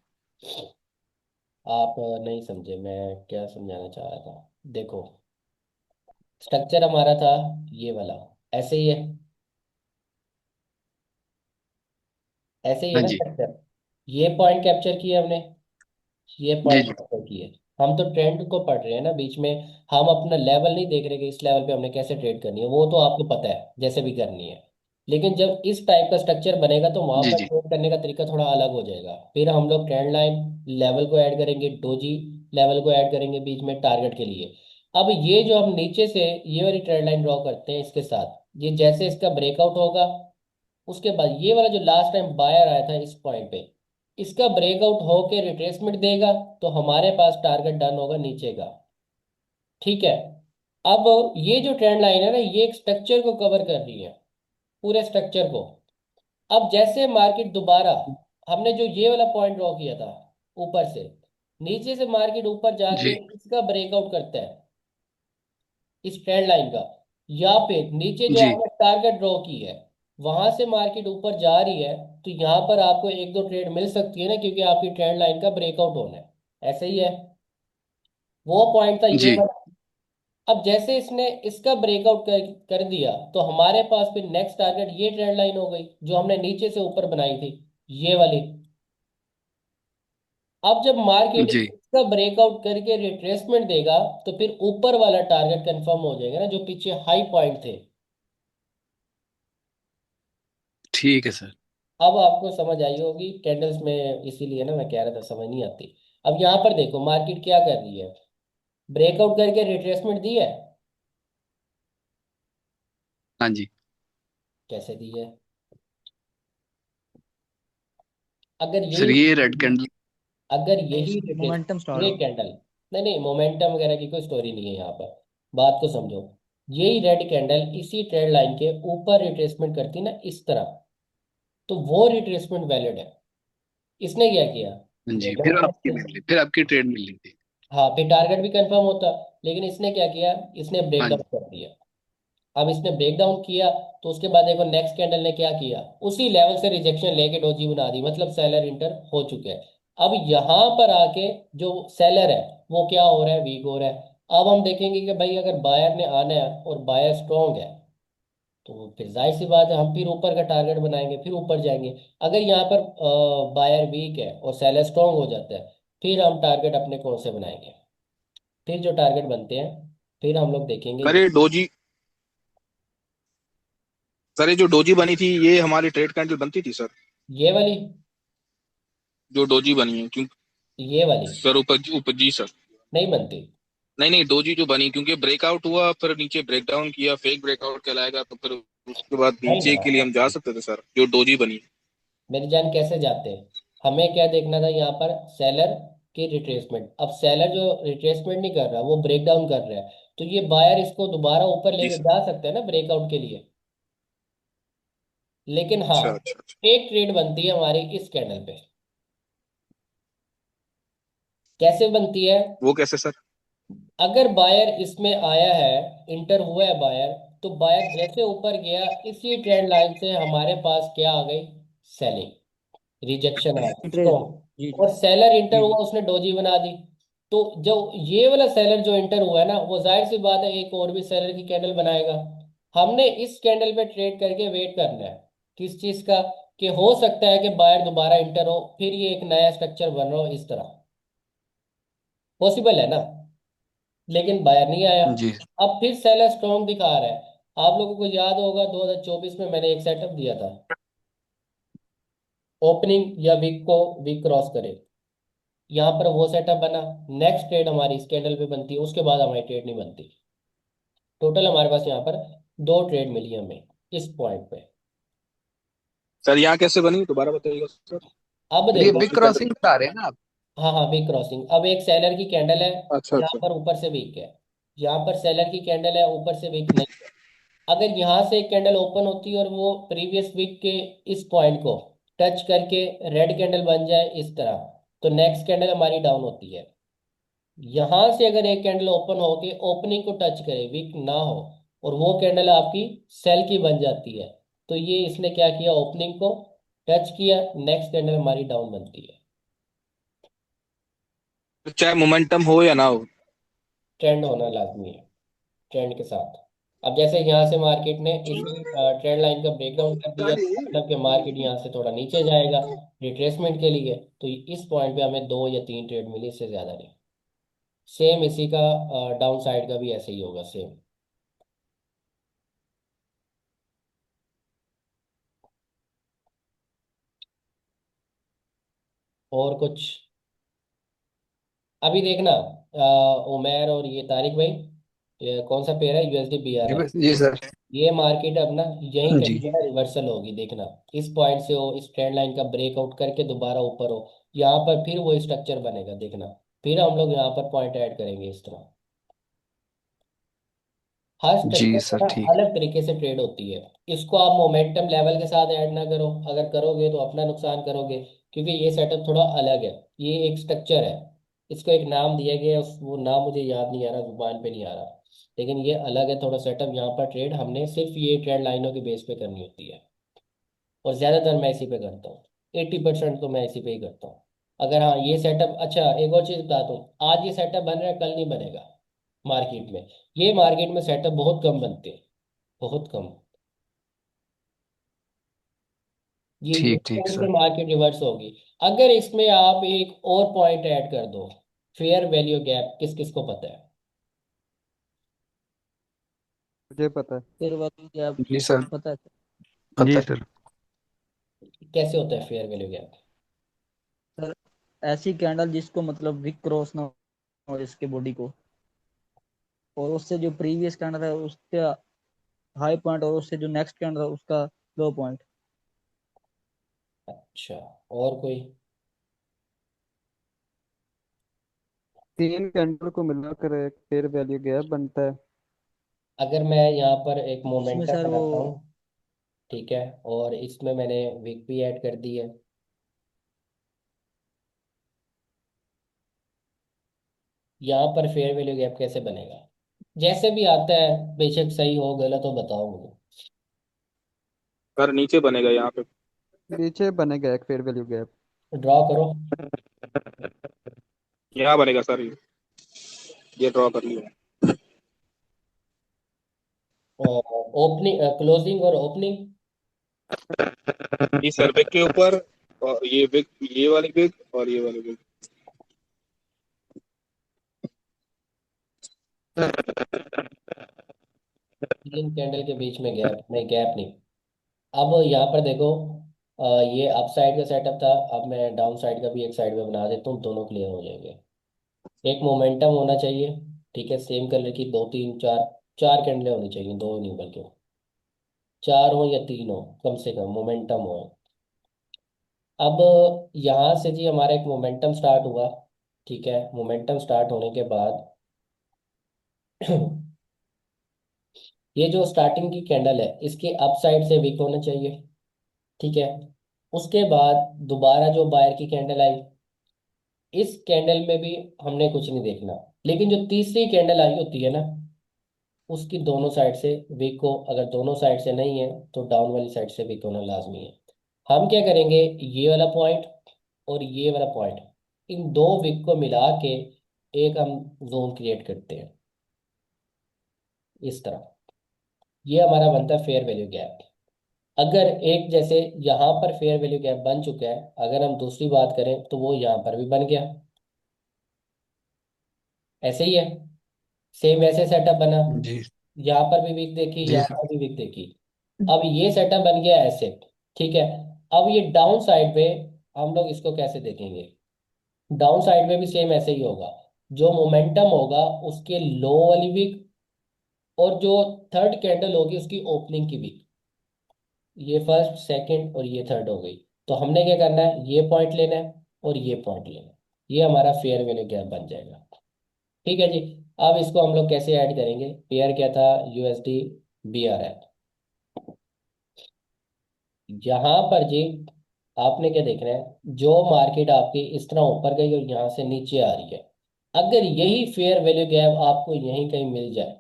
आप नहीं समझे मैं क्या समझाना चाह रहा था। देखो, स्ट्रक्चर हमारा था ये वाला, ऐसे ही है, ऐसे ही है हाँ ना जी। स्ट्रक्चर। ये पॉइंट कैप्चर किया हमने, ये जी पॉइंट जी। कैप्चर किए। हम तो ट्रेंड को पढ़ रहे हैं ना बीच में, हम अपना लेवल नहीं देख रहे कि इस लेवल पे हमने कैसे ट्रेड करनी है, वो तो आपको पता है जैसे भी करनी है। लेकिन जब इस टाइप का स्ट्रक्चर बनेगा तो वहां जी पर जी। ट्रेड करने का तरीका थोड़ा अलग हो जाएगा। फिर हम लोग ट्रेंड लाइन लेवल को ऐड करेंगे, डोजी लेवल को ऐड करेंगे बीच में टारगेट के लिए। अब ये जो हम नीचे से ये वाली ट्रेंड लाइन ड्रॉ करते हैं इसके साथ, ये जैसे इसका ब्रेकआउट होगा, उसके बाद ये वाला जो लास्ट टाइम बायर आया था इस पॉइंट पे, इसका ब्रेकआउट होके रिट्रेसमेंट देगा, तो हमारे पास टारगेट डन होगा नीचे का। ठीक है, अब ये जो ट्रेंड लाइन है ना, ये एक स्ट्रक्चर को कवर कर रही है, पूरे स्ट्रक्चर को। अब जैसे मार्केट दोबारा, हमने जो ये वाला पॉइंट ड्रॉ किया था ऊपर से, नीचे से मार्केट ऊपर जाके जी इसका ब्रेकआउट करता है इस ट्रेंड लाइन का, या फिर नीचे जो जी। हमने टारगेट ड्रॉ की है वहां से मार्केट ऊपर जा रही है, तो यहाँ पर आपको एक दो ट्रेड मिल सकती है ना, क्योंकि आपकी ट्रेंड लाइन का ब्रेकआउट होना है। ऐसे ही है, वो पॉइंट था ये जी वाला। अब जैसे इसने इसका ब्रेकआउट कर दिया, तो हमारे पास फिर नेक्स्ट टारगेट ये ट्रेंड लाइन हो गई जो हमने नीचे से ऊपर बनाई थी, ये वाली। अब जब मार्केट जी इसका ब्रेकआउट करके रिट्रेसमेंट देगा, तो फिर ऊपर वाला टारगेट कंफर्म हो जाएगा ना, जो पीछे हाई पॉइंट थे। ठीक है सर। अब आपको समझ आई होगी कैंडल्स में, इसीलिए ना मैं कह रहा था समझ नहीं आती। अब यहाँ पर देखो मार्केट क्या कर रही है, ब्रेकआउट करके रिट्रेसमेंट दी है। हाँ जी कैसे दी है? अगर सर, यही ये रेड कैंडल। अगर यही मोमेंटम स्टार्ट ये हो। कैंडल, नहीं नहीं, मोमेंटम वगैरह की कोई स्टोरी नहीं है यहाँ पर। बात को समझो, यही रेड कैंडल इसी ट्रेंड लाइन के ऊपर रिट्रेसमेंट करती ना इस तरह, तो वो रिट्रेसमेंट वैलिड है। इसने क्या किया, हाँ जी, ब्रेकडाउन कर दिया। फिर आपकी ट्रेड मिल रही थी। हाँ, फिर टारगेट भी कंफर्म होता, लेकिन इसने क्या किया, इसने हाँ ब्रेकडाउन जी कर दिया। अब इसने ब्रेकडाउन किया, तो उसके बाद देखो नेक्स्ट कैंडल ने क्या किया, उसी लेवल से रिजेक्शन लेके डोजी बना दी, मतलब सेलर इंटर हो चुके हैं। अब यहाँ पर आके जो सेलर है वो क्या हो रहा है, वीक हो रहा है। अब हम देखेंगे कि भाई अगर बायर ने आना है और बायर स्ट्रॉन्ग है, तो फिर जाहिर सी बात है हम फिर ऊपर का टारगेट बनाएंगे, फिर ऊपर जाएंगे। अगर यहाँ पर बायर वीक है और सेलर स्ट्रॉन्ग हो जाता है, फिर हम टारगेट अपने कौन से बनाएंगे। फिर जो टारगेट बनते हैं, फिर हम लोग देखेंगे सर ये डोजी सर ये जो डोजी बनी थी ये हमारी ट्रेड कैंडल बनती थी सर। ये वाली, जो डोजी बनी है क्योंकि ये वाली सर ऊपर ऊपर जी सर। नहीं बनती। नहीं नहीं, डोजी जो बनी क्योंकि ब्रेकआउट हुआ फिर नीचे ब्रेकडाउन किया, फेक ब्रेकआउट कहलाएगा, तो फिर उसके बाद नहीं नीचे ना, के लिए हम जा सकते थे सर जो डोजी बनी। मेरी जान कैसे जाते हैं, हमें क्या देखना था यहाँ पर, सेलर की रिट्रेसमेंट। अब सेलर जो रिट्रेसमेंट नहीं कर रहा, वो ब्रेक डाउन कर रहा है, तो ये बायर इसको दोबारा ऊपर जी लेके सर। जा सकते हैं ना ब्रेकआउट के लिए। लेकिन हाँ, अच्छा अच्छा अच्छा। एक ट्रेड बनती है हमारी इस कैंडल पे। कैसे बनती है? वो कैसे सर? अगर बायर इसमें आया है, इंटर हुआ है बायर, तो बायर जैसे ऊपर गया, इसी ट्रेंड लाइन से हमारे पास क्या आ गई, सेलिंग, रिजेक्शन आ गई ट्रेड। G strong. जी और सेलर इंटर जी हुआ, जी। उसने डोजी बना दी। तो जो ये वाला सेलर जो इंटर हुआ है ना, वो जाहिर सी बात है एक और भी सेलर की कैंडल बनाएगा। हमने इस कैंडल पे ट्रेड करके वेट करना है, किस चीज का, कि हो सकता है कि बायर दोबारा इंटर हो, फिर ये एक नया स्ट्रक्चर बन रहा हो इस तरह। पॉसिबल है ना, लेकिन बायर नहीं आया। जी अब फिर सेलर स्ट्रॉन्ग दिखा रहा है। आप लोगों को याद होगा 2024 में मैंने एक सेटअप दिया था, ओपनिंग या वीक को वीक क्रॉस करे, यहाँ पर वो सेटअप बना। नेक्स्ट ट्रेड हमारी इस कैंडल पे बनती है, उसके बाद हमारी ट्रेड नहीं बनती। टोटल हमारे पास यहाँ पर दो ट्रेड मिली हमें इस पॉइंट पे। सर यहाँ कैसे बनी दोबारा बताइएगा सर। अब ये देखो, बिग दूसरी कैंडल। क्रॉसिंग बता रहे हैं ना आप? हाँ हाँ, वीक क्रॉसिंग। अब एक सेलर की कैंडल है, अच्छा यहाँ अच्छा। पर ऊपर से वीक है। यहाँ पर सेलर की कैंडल है, ऊपर से वीक नहीं है। अगर यहाँ से एक कैंडल ओपन होती है और वो प्रीवियस वीक के इस पॉइंट को टच करके रेड कैंडल बन जाए इस तरह, तो नेक्स्ट कैंडल हमारी डाउन होती है। यहां से अगर एक कैंडल ओपन होके ओपनिंग को टच करे, वीक ना हो, और वो कैंडल आपकी सेल की बन जाती है, तो ये इसने क्या किया, ओपनिंग को टच किया, नेक्स्ट कैंडल हमारी डाउन बनती है। तो चाहे मोमेंटम हो या ना हो। ट्रेंड होना लाजमी है, ट्रेंड के साथ। अब जैसे यहाँ से मार्केट ने इस ट्रेंड लाइन का ब्रेकडाउन कर दिया, तो मतलब कि मार्केट यहाँ से थोड़ा नीचे जाएगा रिट्रेसमेंट के लिए, तो इस पॉइंट पे हमें दो या तीन ट्रेड मिली, इससे ज्यादा नहीं। सेम इसी का डाउन साइड का भी ऐसे ही होगा, सेम। और कुछ? अभी देखना, उमेर और ये तारिक भाई, ये कौन सा पेयर है, यूएसडी जी बीआरआर। जी सर। ये मार्केट अब ना यहीं कहीं जी जो है रिवर्सल होगी, देखना। इस पॉइंट से हो, इस ट्रेंड लाइन का ब्रेकआउट करके दोबारा ऊपर हो, यहाँ पर फिर वो स्ट्रक्चर बनेगा, देखना। फिर हम लोग यहाँ पर पॉइंट ऐड करेंगे इस तरह। हर जी स्ट्रक्चर में सर ना ठीक। अलग तरीके से ट्रेड होती है। इसको आप मोमेंटम लेवल के साथ ऐड ना करो, अगर करोगे तो अपना नुकसान करोगे, क्योंकि ये सेटअप थोड़ा अलग है। ये एक स्ट्रक्चर है, इसको एक नाम दिया गया है, वो नाम मुझे याद नहीं आ रहा, जुबान पे नहीं आ रहा। लेकिन ये अलग है थोड़ा सेटअप, यहाँ पर ट्रेड हमने सिर्फ ये ट्रेड लाइनों के बेस पे करनी होती है। और ज़्यादातर मैं इसी पे करता हूँ। 80% तो मैं इसी पे ही करता हूँ। अगर हाँ ये सेटअप, अच्छा एक और चीज़ बताता हूँ, आज ये सेटअप बन रहा है कल नहीं बनेगा मार्केट में। ये मार्केट में सेटअप बहुत कम बनते हैं, बहुत कम। ये ठीक ठीक पॉइंट पे सर। मार्केट रिवर्स होगी। अगर इसमें आप एक और पॉइंट ऐड कर दो, फेयर वैल्यू गैप, किस किस को पता है? मुझे पता है। फिर वही क्या जी सर, पता है? पता जी है। सर। कैसे होता है फेयर वैल्यू गैप? सर ऐसी कैंडल जिसको मतलब विक क्रॉस ना हो इसके बॉडी को, और उससे जो प्रीवियस कैंडल है उसका हाई पॉइंट, और उससे जो नेक्स्ट कैंडल है उसका लो पॉइंट। अच्छा, और कोई? तीन कैंडल को मिलाकर एक फेयर वैल्यू गैप बनता है। अगर मैं यहाँ पर एक इसमें मोमेंटम सर वो बनाता हूँ, ठीक है, और इसमें मैंने विक भी ऐड कर दी है, यहाँ पर फेयर वैल्यू गैप कैसे बनेगा? जैसे भी आता है, बेशक सही हो गलत हो बताओ मुझे। सर नीचे बनेगा यहाँ पे। नीचे बनेगा एक फेयर वैल्यू गैप। ड्रॉ करो। यहाँ बनेगा सर, ये ड्रॉ कर लिया। ओपनिंग, क्लोजिंग और ओपनिंग। ये सर विक के ऊपर, और ये विक, ये वाली विक और ये वाली विक। तीन कैंडल के बीच में गैप नहीं, गैप नहीं। अब यहाँ पर देखो, ये अप साइड का सेटअप था, अब मैं डाउन साइड का भी एक साइड में बना देता हूँ, दोनों क्लियर हो जाएंगे। एक मोमेंटम होना चाहिए, ठीक है, सेम कलर की दो तीन चार, चार कैंडलें होनी चाहिए, दो नहीं बल्कि चार हो या तीन हो, कम से कम मोमेंटम हो। अब यहाँ से जी हमारा एक मोमेंटम स्टार्ट हुआ, ठीक है, मोमेंटम स्टार्ट होने के बाद ये जो स्टार्टिंग की कैंडल है इसके अप साइड से वीक होना चाहिए, ठीक है। उसके बाद दोबारा जो बायर की कैंडल आई, इस कैंडल में भी हमने कुछ नहीं देखना, लेकिन जो तीसरी कैंडल आई होती है ना, उसकी दोनों साइड से वीक हो, अगर दोनों साइड से नहीं है तो डाउन वाली साइड से वीक होना लाजमी है। हम क्या करेंगे, ये वाला पॉइंट और ये वाला पॉइंट, इन दो विक को मिला के एक हम जोन क्रिएट करते हैं इस तरह। ये हमारा बनता है फेयर वैल्यू गैप। अगर एक जैसे यहाँ पर फेयर वैल्यू गैप बन चुका है, अगर हम दूसरी बात करें तो वो यहाँ पर भी बन गया, ऐसे ही है, सेम ऐसे सेटअप बना, जी यहाँ पर भी वीक देखी, जी यहाँ सर। पर भी वीक देखी। अब ये सेटअप बन गया ऐसे, ठीक है। अब ये डाउन साइड पे हम लोग इसको कैसे देखेंगे? डाउन साइड में भी सेम ऐसे ही होगा, जो मोमेंटम होगा उसके लो वाली वीक, और जो थर्ड कैंडल होगी उसकी ओपनिंग की वीक। ये फर्स्ट सेकंड और ये थर्ड हो गई। तो हमने क्या करना है, ये पॉइंट लेना है और ये पॉइंट लेना है, ये हमारा फेयर वैल्यू गैप बन जाएगा, ठीक है जी। अब इसको हम लोग कैसे ऐड करेंगे? पेयर क्या था? USD BRL। यहाँ पर जी आपने क्या देखना है, जो मार्केट आपकी इस तरह ऊपर गई और यहाँ से नीचे आ रही है, अगर यही फेयर वैल्यू गैप आपको यहीं कहीं मिल जाए,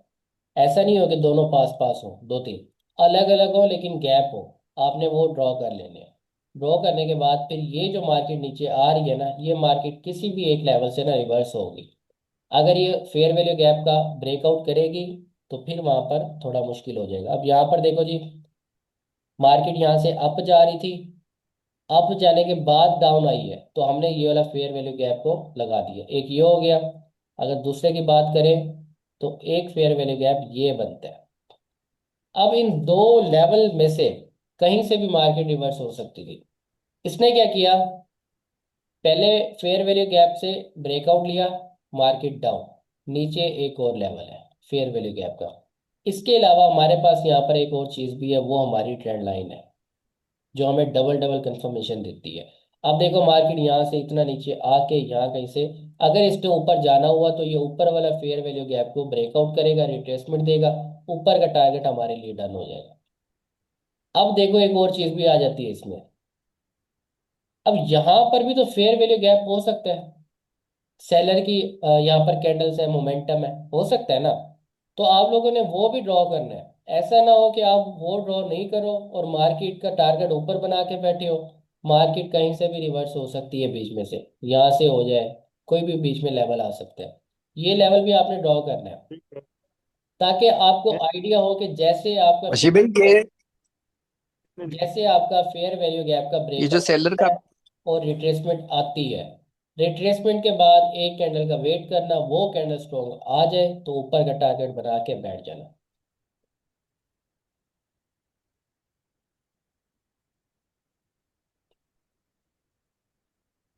ऐसा नहीं हो कि दोनों पास पास हो, दो तीन अलग अलग हो लेकिन गैप हो, आपने वो ड्रॉ कर लेने हैं। ड्रॉ करने के बाद फिर ये जो मार्केट नीचे आ रही है ना, ये मार्केट किसी भी एक लेवल से ना रिवर्स होगी। अगर ये फेयर वैल्यू गैप का ब्रेकआउट करेगी तो फिर वहां पर थोड़ा मुश्किल हो जाएगा। अब यहाँ पर देखो जी, मार्केट यहाँ से अप जा रही थी, अप जाने के बाद डाउन आई है, तो हमने ये वाला फेयर वैल्यू गैप को लगा दिया, एक ये हो गया। अगर दूसरे की बात करें तो एक फेयर वैल्यू गैप ये बनता है। अब इन दो लेवल में से कहीं से भी मार्केट रिवर्स हो सकती थी। इसने क्या किया, पहले फेयर वैल्यू गैप से ब्रेकआउट लिया, मार्केट डाउन, नीचे एक और लेवल है फेयर वैल्यू गैप का। इसके अलावा हमारे पास यहाँ पर एक और चीज भी है, वो हमारी ट्रेंड लाइन है, जो हमें डबल डबल कंफर्मेशन देती है। अब देखो मार्केट यहाँ से इतना नीचे आके यहाँ कहीं से अगर इसने ऊपर जाना हुआ तो ये ऊपर वाला फेयर वैल्यू गैप को ब्रेकआउट करेगा, रिट्रेसमेंट देगा, ऊपर का टारगेट हमारे लिए डन हो जाएगा। अब देखो एक और चीज भी आ जाती है इसमें, अब यहाँ पर भी तो फेयर वैल्यू गैप हो सकता है, सेलर की यहाँ पर कैंडल्स है, मोमेंटम है, हो सकता है ना। तो आप लोगों ने वो भी ड्रॉ करना है। ऐसा ना हो कि आप वो ड्रॉ नहीं करो और मार्केट का टारगेट ऊपर बना के बैठे हो। मार्केट कहीं से भी रिवर्स हो सकती है, बीच में से यहाँ से हो जाए, कोई भी बीच में लेवल आ सकता है। ये लेवल भी आपने ड्रॉ करना है ताकि आपको आइडिया हो कि बशी भाई जैसे आपका फेयर वैल्यू गैप का ये जो ब्रेकआउट सेलर होता का है और रिट्रेसमेंट आती है, रिट्रेसमेंट के बाद एक कैंडल का वेट करना, वो कैंडल स्ट्रॉन्ग आ जाए तो ऊपर का टारगेट बना के बैठ जाना।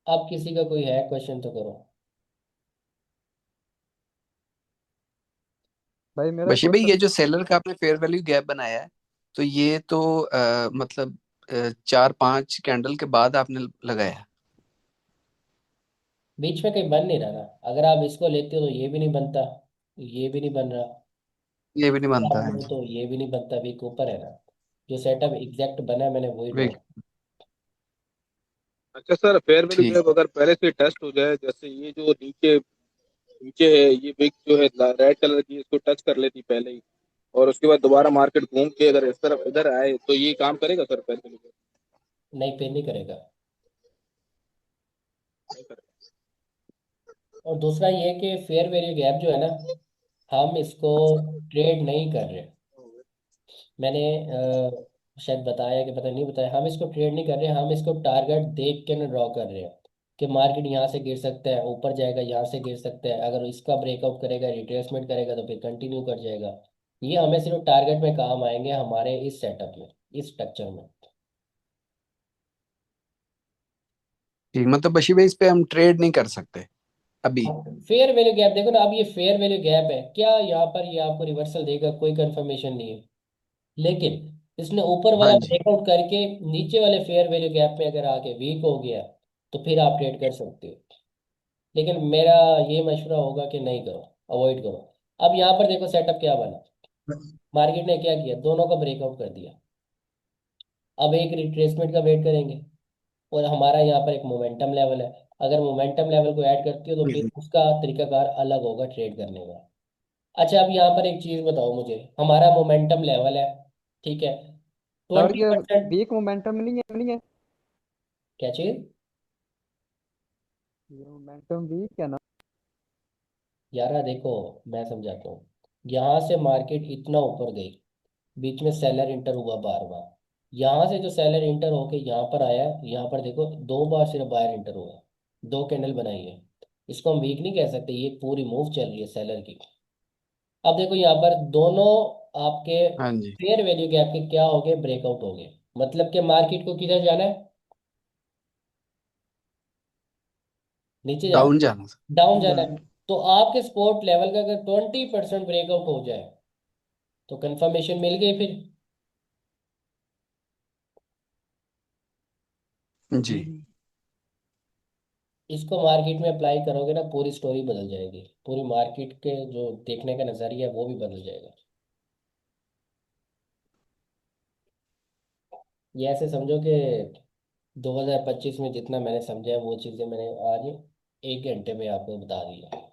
अब किसी का कोई है क्वेश्चन तो करो। भाई मेरा बशी भाई क्वेश्चन। ये जो सेलर का आपने फेयर वैल्यू गैप बनाया है, तो ये तो मतलब 4-5 कैंडल के बाद आपने लगाया है। बीच में कहीं बन नहीं रहा ना, अगर आप इसको लेते हो तो ये भी नहीं बनता, ये भी नहीं बन रहा, ये भी नहीं बनता आप है लो जी। तो ये भी नहीं बनता, वीक ऊपर है ना। जो सेटअप एग्जैक्ट बना है मैंने वही ड्रॉ। वे- अच्छा सर, फेयर वैल्यू ठीक। गैप अगर पहले से टेस्ट हो जाए, जैसे ये जो नीचे नीचे है, ये विक जो है रेड कलर की, इसको टच कर लेती पहले ही, और उसके बाद दोबारा मार्केट घूम के अगर इस तरफ इधर आए, तो ये काम करेगा सर फेयर वैल्यू गैप? नहीं, पे नहीं करेगा। नहीं करेगा। और दूसरा ये कि फेयर वैल्यू गैप जो है ना, हम इसको ट्रेड नहीं कर रहे। मैंने शायद बताया कि पता नहीं बताया, हम इसको ट्रेड नहीं कर रहे, हम इसको टारगेट देख के ना ड्रॉ कर रहे हैं कि मार्केट यहाँ से गिर सकता है, ऊपर जाएगा, यहाँ से गिर सकता है, अगर इसका ब्रेकआउट करेगा, रिट्रेसमेंट करेगा तो फिर कंटिन्यू कर जाएगा। ये हमें सिर्फ टारगेट में काम आएंगे हमारे इस सेटअप में, इस स्ट्रक्चर में। ठीक, मतलब बशी भाई इस पे हम ट्रेड नहीं कर सकते अभी। फेयर वैल्यू गैप देखो ना, अब ये फेयर वैल्यू गैप है क्या, यहाँ पर ये आपको रिवर्सल देगा, कोई कंफर्मेशन नहीं है। लेकिन इसने ऊपर हाँ वाला जी। ब्रेकआउट करके नीचे वाले फेयर वैल्यू गैप में अगर आके वीक हो गया तो फिर आप ट्रेड कर सकते हो। लेकिन मेरा ये मशवरा होगा कि नहीं करो, अवॉइड करो। अब यहाँ पर देखो सेटअप क्या बना, मार्केट ने क्या किया, दोनों का ब्रेकआउट कर दिया। अब एक रिट्रेसमेंट का वेट करेंगे और हमारा यहाँ पर एक मोमेंटम लेवल है। अगर मोमेंटम लेवल को ऐड करती हो तो फिर उसका तरीकाकार अलग होगा ट्रेड करने का। अच्छा, अब यहाँ पर एक चीज बताओ मुझे, हमारा मोमेंटम लेवल है, ठीक है, सर ट्वेंटी ये परसेंट वीक मोमेंटम नहीं है। क्या चीज? ये मोमेंटम वीक है ना। यार देखो, मैं समझाता हूँ। यहाँ से मार्केट इतना ऊपर गई, बीच में सेलर इंटर हुआ बार बार, यहाँ से जो सेलर इंटर होके यहाँ पर आया, यहाँ पर देखो दो बार सिर्फ बायर इंटर हुआ, दो कैंडल बनाई है। इसको हम वीक नहीं कह सकते, ये पूरी मूव चल रही है सेलर की। अब देखो यहाँ पर दोनों आपके हाँ जी। फेयर वैल्यू गैप के क्या हो गए, ब्रेकआउट हो गए। मतलब कि मार्केट को किधर जाना है, नीचे जाना डाउन है, जाना था। डाउन जाना है। तो आपके सपोर्ट लेवल का अगर 20% ब्रेकआउट हो जाए तो कंफर्मेशन मिल गई फिर। जी। इसको मार्केट में अप्लाई करोगे ना, पूरी स्टोरी बदल जाएगी, पूरी मार्केट के जो देखने का नजरिया है वो भी बदल जाएगा। ये ऐसे समझो कि 2025 में जितना मैंने समझा है वो चीज़ें मैंने आज 1 घंटे में आपको बता दिया।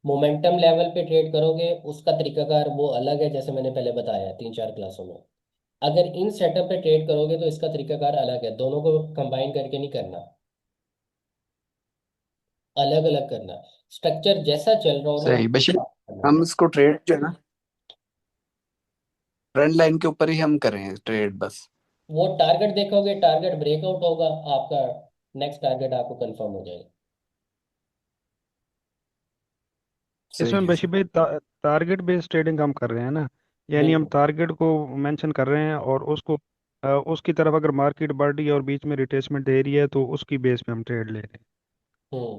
मोमेंटम लेवल पे ट्रेड करोगे उसका तरीकाकार वो अलग है, जैसे मैंने पहले बताया 3-4 क्लासों में। अगर इन सेटअप पे ट्रेड करोगे तो इसका तरीकाकार अलग है, दोनों को कंबाइन करके नहीं करना, अलग अलग करना। स्ट्रक्चर जैसा चल रहा हो ना सही बशी करना। हम इसको ट्रेड जो है ना, ट्रेंड लाइन के ऊपर ही हम करें ट्रेड बस। वो टारगेट देखोगे, टारगेट ब्रेकआउट होगा आपका, नेक्स्ट टारगेट आपको कंफर्म हो जाएगा। सही इसमें है बशी सर। भाई टारगेट बेस्ड ट्रेडिंग हम कर रहे हैं ना, यानी हम बिल्कुल। टारगेट को मेंशन कर रहे हैं और उसको उसकी तरफ अगर मार्केट बढ़ रही है और बीच में रिट्रेसमेंट दे रही है तो उसकी बेस पे हम ट्रेड ले रहे हम्म।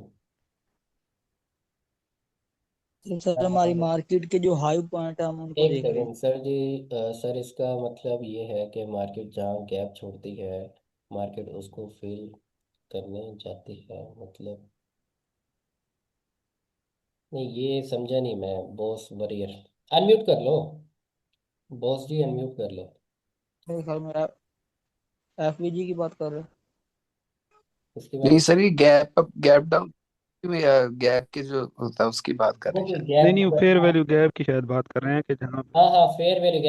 तो सर हमारी मार्केट के जो हाई पॉइंट है हम उनको एक देख रहे हैं। सेकंड सर जी, सर इसका मतलब ये है कि मार्केट जहाँ गैप छोड़ती है, मार्केट उसको फिल करने जाती है, मतलब नहीं, ये समझा नहीं मैं। बॉस वरियर, अनम्यूट कर लो, बॉस जी अनम्यूट कर लो। मेरे ख्याल में एफवीजी की बात कर रहे हैं। उसके नहीं बाद सर, ये gap up gap down gap की जो होता है उसकी बात कर वो रहे हैं शायद। नहीं नहीं, गैप, फेयर वैल्यू गैप की शायद बात कर रहे हैं कि जहाँ हाँ हाँ, फेयर वैल्यू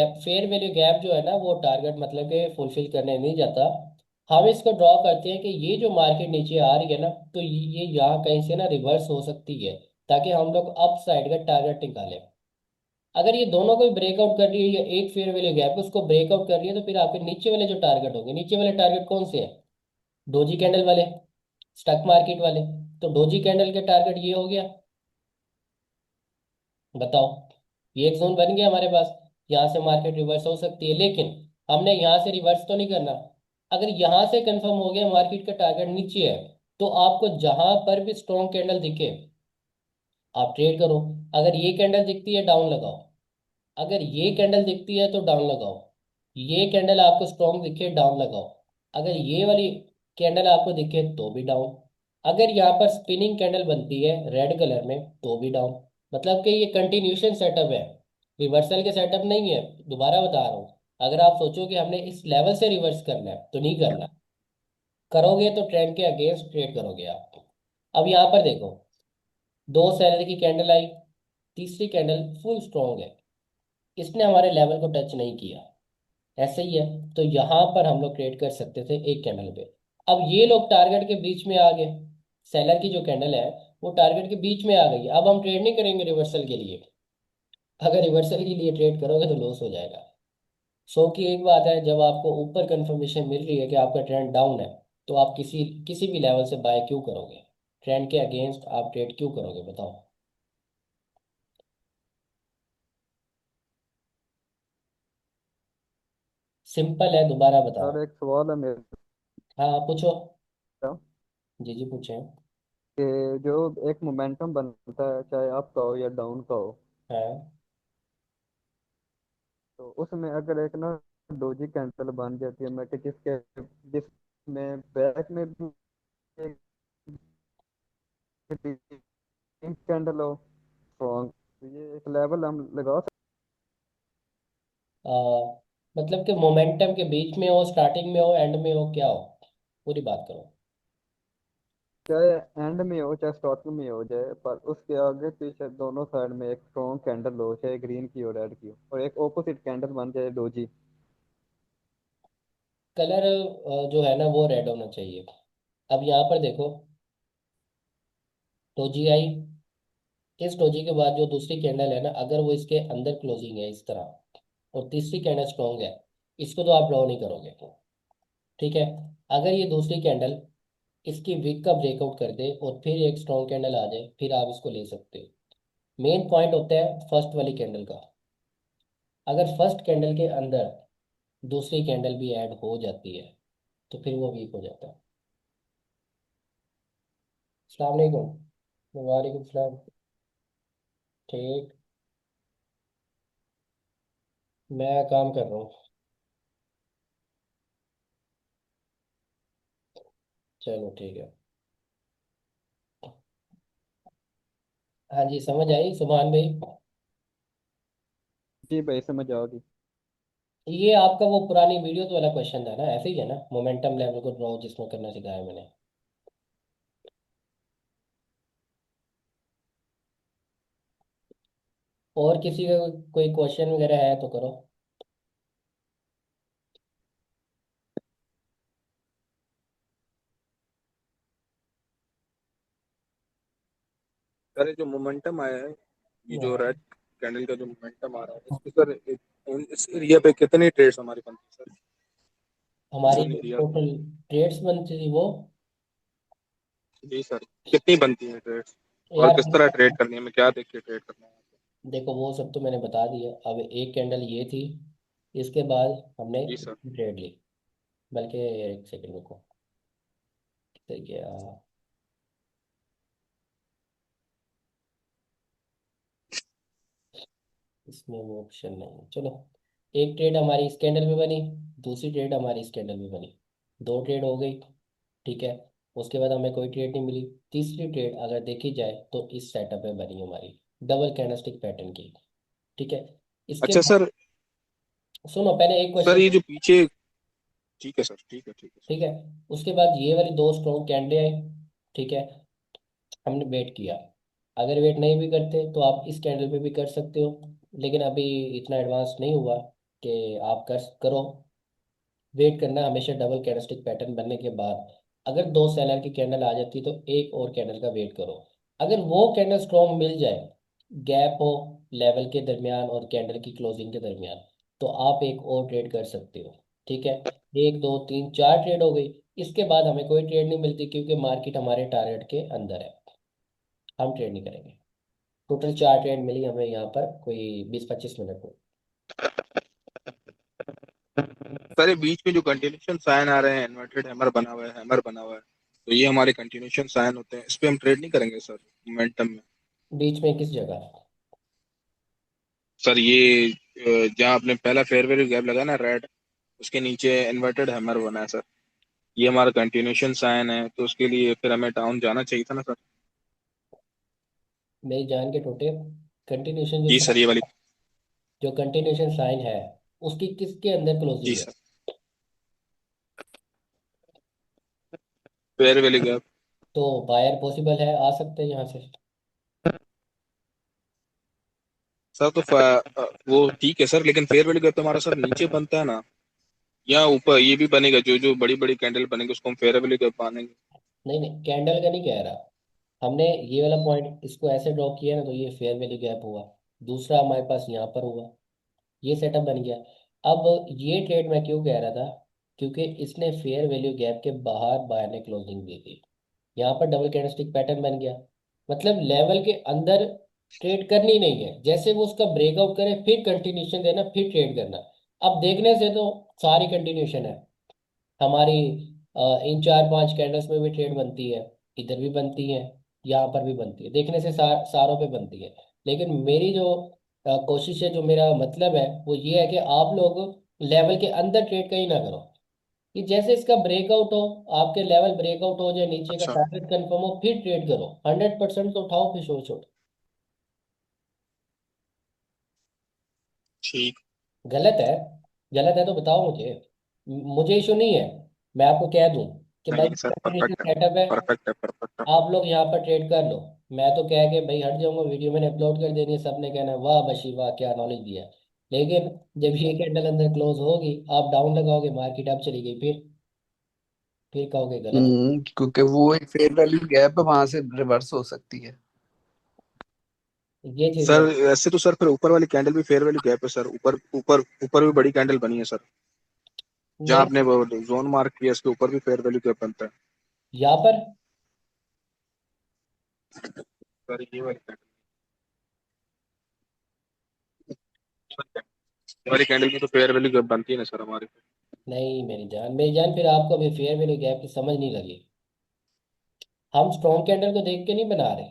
गैप जो है ना, वो टारगेट मतलब कि फुलफिल करने नहीं जाता। हम इसको ड्रॉ करते हैं कि ये जो मार्केट नीचे आ रही है ना, तो ये यहाँ कहीं से ना रिवर्स हो सकती है, ताकि हम लोग अप साइड का टारगेट निकालें। अगर ये दोनों को ब्रेकआउट कर रही है, या एक फेयर वैल्यू गैप उसको ब्रेकआउट कर रही है, तो फिर आपके नीचे वाले जो टारगेट होंगे, नीचे वाले टारगेट कौन से हैं? डोजी कैंडल वाले, स्टॉक मार्केट वाले। तो डोजी कैंडल के टारगेट ये हो गया, बताओ। ये एक जोन बन गया हमारे पास, यहाँ से मार्केट रिवर्स हो सकती है, लेकिन हमने यहाँ से रिवर्स तो नहीं करना। अगर यहाँ से कंफर्म हो गया मार्केट का टारगेट नीचे है, तो आपको जहां पर भी स्ट्रॉन्ग कैंडल दिखे आप ट्रेड करो। अगर ये कैंडल दिखती है डाउन लगाओ, अगर ये कैंडल दिखती है तो डाउन लगाओ, ये कैंडल आपको स्ट्रॉन्ग दिखे डाउन लगाओ, अगर ये वाली कैंडल आपको दिखे तो भी डाउन, अगर यहाँ पर स्पिनिंग कैंडल बनती है रेड कलर में तो भी डाउन। मतलब कि ये कंटिन्यूशन सेटअप है, रिवर्सल के सेटअप नहीं है। दोबारा बता रहा हूँ, अगर आप सोचो कि हमने इस लेवल से रिवर्स करना है तो नहीं करना। करोगे तो ट्रेंड के अगेंस्ट ट्रेड करोगे आप। अब यहाँ पर देखो, दो सैलरी की कैंडल आई, तीसरी कैंडल फुल स्ट्रॉन्ग है, इसने हमारे लेवल को टच नहीं किया, ऐसे ही है। तो यहाँ पर हम लोग ट्रेड कर सकते थे एक कैंडल पे। अब ये लोग टारगेट के बीच में आ गए, सेलर की जो कैंडल है वो टारगेट के बीच में आ गई। अब हम ट्रेड नहीं करेंगे रिवर्सल के लिए। अगर रिवर्सल के लिए ट्रेड करोगे तो लॉस हो जाएगा। सो की एक बात है, जब आपको ऊपर कंफर्मेशन मिल रही है कि आपका ट्रेंड डाउन है, तो आप किसी किसी भी लेवल से बाय क्यों करोगे? ट्रेंड के अगेंस्ट आप ट्रेड क्यों करोगे, बताओ। सिंपल है, दोबारा बताओ। सर एक सवाल है मेरा हाँ पूछो। जी जी पूछें। कि जो एक मोमेंटम बनता है चाहे अप का हो या डाउन का हो, हाँ तो उसमें अगर एक ना डोजी कैंडल बन जाती है मैं कि जिसमें बैक में भी एक कैंडल हो स्ट्रॉन्ग, तो ये एक लेवल हम लगा सकते आ, मतलब कि मोमेंटम के बीच में हो, स्टार्टिंग में हो, एंड में हो, क्या हो? पूरी बात करो। हैं। चाहे एंड में हो चाहे स्टार्टिंग में हो जाए, पर उसके आगे पीछे दोनों साइड में एक स्ट्रॉन्ग कैंडल हो, चाहे ग्रीन की हो रेड की हो, और एक ऑपोजिट कैंडल बन जाए डोजी। कलर जो है ना वो रेड होना चाहिए। अब यहाँ पर देखो, डोजी आई, इस डोजी के बाद जो दूसरी कैंडल है ना, अगर वो इसके अंदर क्लोजिंग है इस तरह, और तीसरी कैंडल स्ट्रॉन्ग है, इसको तो आप ड्रॉ नहीं करोगे, ठीक है। अगर ये दूसरी कैंडल इसकी विक का ब्रेकआउट कर दे और फिर एक स्ट्रॉन्ग कैंडल आ जाए, फिर आप इसको ले सकते हो। मेन पॉइंट होता है फर्स्ट वाली कैंडल का। अगर फर्स्ट कैंडल के अंदर दूसरी कैंडल भी ऐड हो जाती है, तो फिर वो वीक हो जाता है। अस्सलाम वालेकुम। वालेकुम सलाम। ठीक। मैं काम कर रहा हूँ। चलो ठीक है। हाँ जी, समझ आई सुभान भाई। जी भाई समझ आ गई। ये आपका वो पुरानी वीडियो तो वाला क्वेश्चन था ना, ऐसे ही है ना, मोमेंटम लेवल को ड्रॉ जिसमें करना सिखाया मैंने। और किसी का कोई क्वेश्चन वगैरह है तो करो। सर ये जो मोमेंटम आया है, ये जो हाँ, रेड कैंडल का जो मोमेंटम आ रहा है, इसके सर इस एरिया पे कितनी ट्रेड्स हमारी बनती है सर, हमारी जोन एरिया पे? टोटल ट्रेड्स बनती थी वो। जी सर, कितनी बनती है ट्रेड्स और यार किस तरह ट्रेड करनी है, हमें क्या देख के ट्रेड करना है? देखो, वो सब तो मैंने बता दिया। अब एक कैंडल ये थी, इसके बाद हमने जी सर। ट्रेड ली। बल्कि एक सेकंड रुको, तो क्या, इसमें वो ऑप्शन नहीं है। चलो, एक ट्रेड हमारी इस कैंडल में बनी, दूसरी ट्रेड हमारी इस कैंडल में बनी, दो ट्रेड हो गई, ठीक है। उसके बाद हमें कोई ट्रेड नहीं मिली। तीसरी ट्रेड अगर देखी जाए तो इस सेटअप में बनी हमारी, डबल कैंडलस्टिक पैटर्न की, ठीक है। इसके अच्छा बाद सर, सुनो, पहले एक सर क्वेश्चन, ये जो पीछे, ठीक है सर, ठीक है, ठीक है सर। ठीक है। उसके बाद ये वाली दो स्ट्रॉन्ग कैंडल आई, ठीक है। हमने वेट किया। अगर वेट नहीं भी करते तो आप इस कैंडल पे भी कर सकते हो, लेकिन अभी इतना एडवांस नहीं हुआ कि आप कर करो। वेट करना हमेशा डबल कैंडलस्टिक पैटर्न बनने के बाद। अगर दो सेलर की कैंडल आ जाती है तो एक और कैंडल का वेट करो। अगर वो कैंडल स्ट्रॉन्ग मिल जाए, गैप हो लेवल के दरमियान और कैंडल की क्लोजिंग के दरमियान, तो आप एक और ट्रेड कर सकते हो। ठीक है, एक दो तीन चार ट्रेड हो गई। इसके बाद हमें कोई ट्रेड नहीं मिलती क्योंकि मार्केट हमारे टारगेट के अंदर है, हम ट्रेड नहीं करेंगे। टोटल चार ट्रेड मिली हमें यहाँ पर कोई 20-25 मिनट में। सर ये बीच में जो कंटिन्यूशन साइन आ रहे हैं, इन्वर्टेड हैमर बना हुआ है, हैमर बना हुआ है, तो ये हमारे कंटिन्यूशन साइन होते हैं, इस पे हम ट्रेड नहीं करेंगे सर मोमेंटम में? बीच में किस जगह? सर ये जहाँ आपने पहला फेयर वैल्यू गैप लगा ना रेड, उसके नीचे इन्वर्टेड हैमर बना है सर, ये हमारा कंटिन्यूशन साइन है, तो उसके लिए फिर हमें डाउन जाना चाहिए था ना सर? मेरी जान के टोटे, कंटिन्यूशन जी सर, ये वाली। जो कंटिन्यूशन साइन है उसकी किसके अंदर जी क्लोजिंग है? Sir, fair value gap. तो बायर पॉसिबल है, आ सकते हैं यहाँ से। सर तो वो ठीक है सर, लेकिन फेयर वैल्यू गैप तो हमारा सर नीचे बनता है ना, या ऊपर ये भी बनेगा, जो जो बड़ी बड़ी कैंडल बनेंगे उसको हम फेयर वैल्यू गैप मानेंगे? नहीं नहीं, कैंडल का नहीं कह रहा। हमने ये वाला पॉइंट इसको ऐसे ड्रॉ किया ना, तो ये फेयर वैल्यू गैप हुआ। दूसरा हमारे पास यहाँ पर हुआ, ये सेटअप बन गया। अब ये ट्रेड मैं क्यों कह रहा था, क्योंकि इसने फेयर वैल्यू गैप के बाहर बायर ने क्लोजिंग दी थी। यहाँ पर डबल कैंडलस्टिक पैटर्न बन गया, मतलब लेवल के अंदर ट्रेड करनी नहीं है। जैसे वो उसका ब्रेकआउट करे फिर कंटिन्यूशन देना, फिर ट्रेड करना। अब देखने से तो सारी कंटिन्यूशन है हमारी। इन चार पांच कैंडल्स में भी ट्रेड बनती है, इधर भी बनती है, यहाँ पर भी बनती है, देखने से सारों पे बनती है। लेकिन मेरी जो कोशिश है, जो मेरा मतलब है वो ये है कि आप लोग लेवल के अंदर ट्रेड कहीं ना करो, कि जैसे इसका ब्रेकआउट हो, आपके लेवल ब्रेकआउट हो जाए, नीचे का अच्छा, टारगेट कंफर्म हो, फिर ट्रेड करो। 100% तो उठाओ फिर छोड़ छोड़। ठीक। गलत है? गलत है तो बताओ मुझे, मुझे इशू नहीं है। मैं आपको कह दूं कि भाई नहीं सर, कंटिन्यूशन परफेक्ट है, सेटअप है, परफेक्ट है, परफेक्ट है। आप लोग यहाँ पर ट्रेड कर लो। मैं तो कह के भाई हट जाऊंगा, वीडियो मैंने अपलोड कर देनी है, सबने कहना है वाह बशी वाह क्या नॉलेज दिया है। लेकिन जब ये कैंडल अंदर क्लोज होगी, आप डाउन लगाओगे, मार्केट अब चली गई, फिर कहोगे गलत हो। क्योंकि वो एक फेयर वैल्यू गैप है, वहां से रिवर्स हो सकती है। ये चीज सर मैं ऐसे तो सर फिर ऊपर वाली कैंडल भी फेयर वैल्यू गैप है सर, ऊपर ऊपर ऊपर भी बड़ी कैंडल बनी है सर, जहाँ नहीं, आपने वो जोन मार्क किया उसके ऊपर भी फेयर वैल्यू गैप बनता है यहाँ पर सर। ये वाली ये वाली कैंडल में तो फेयर वैल्यू गैप बनती है ना सर हमारे? नहीं, मेरी जान फिर आपको अभी फेयर वैल्यू गैप की समझ नहीं लगी। हम स्ट्रॉन्ग कैंडल को देख के नहीं बना रहे।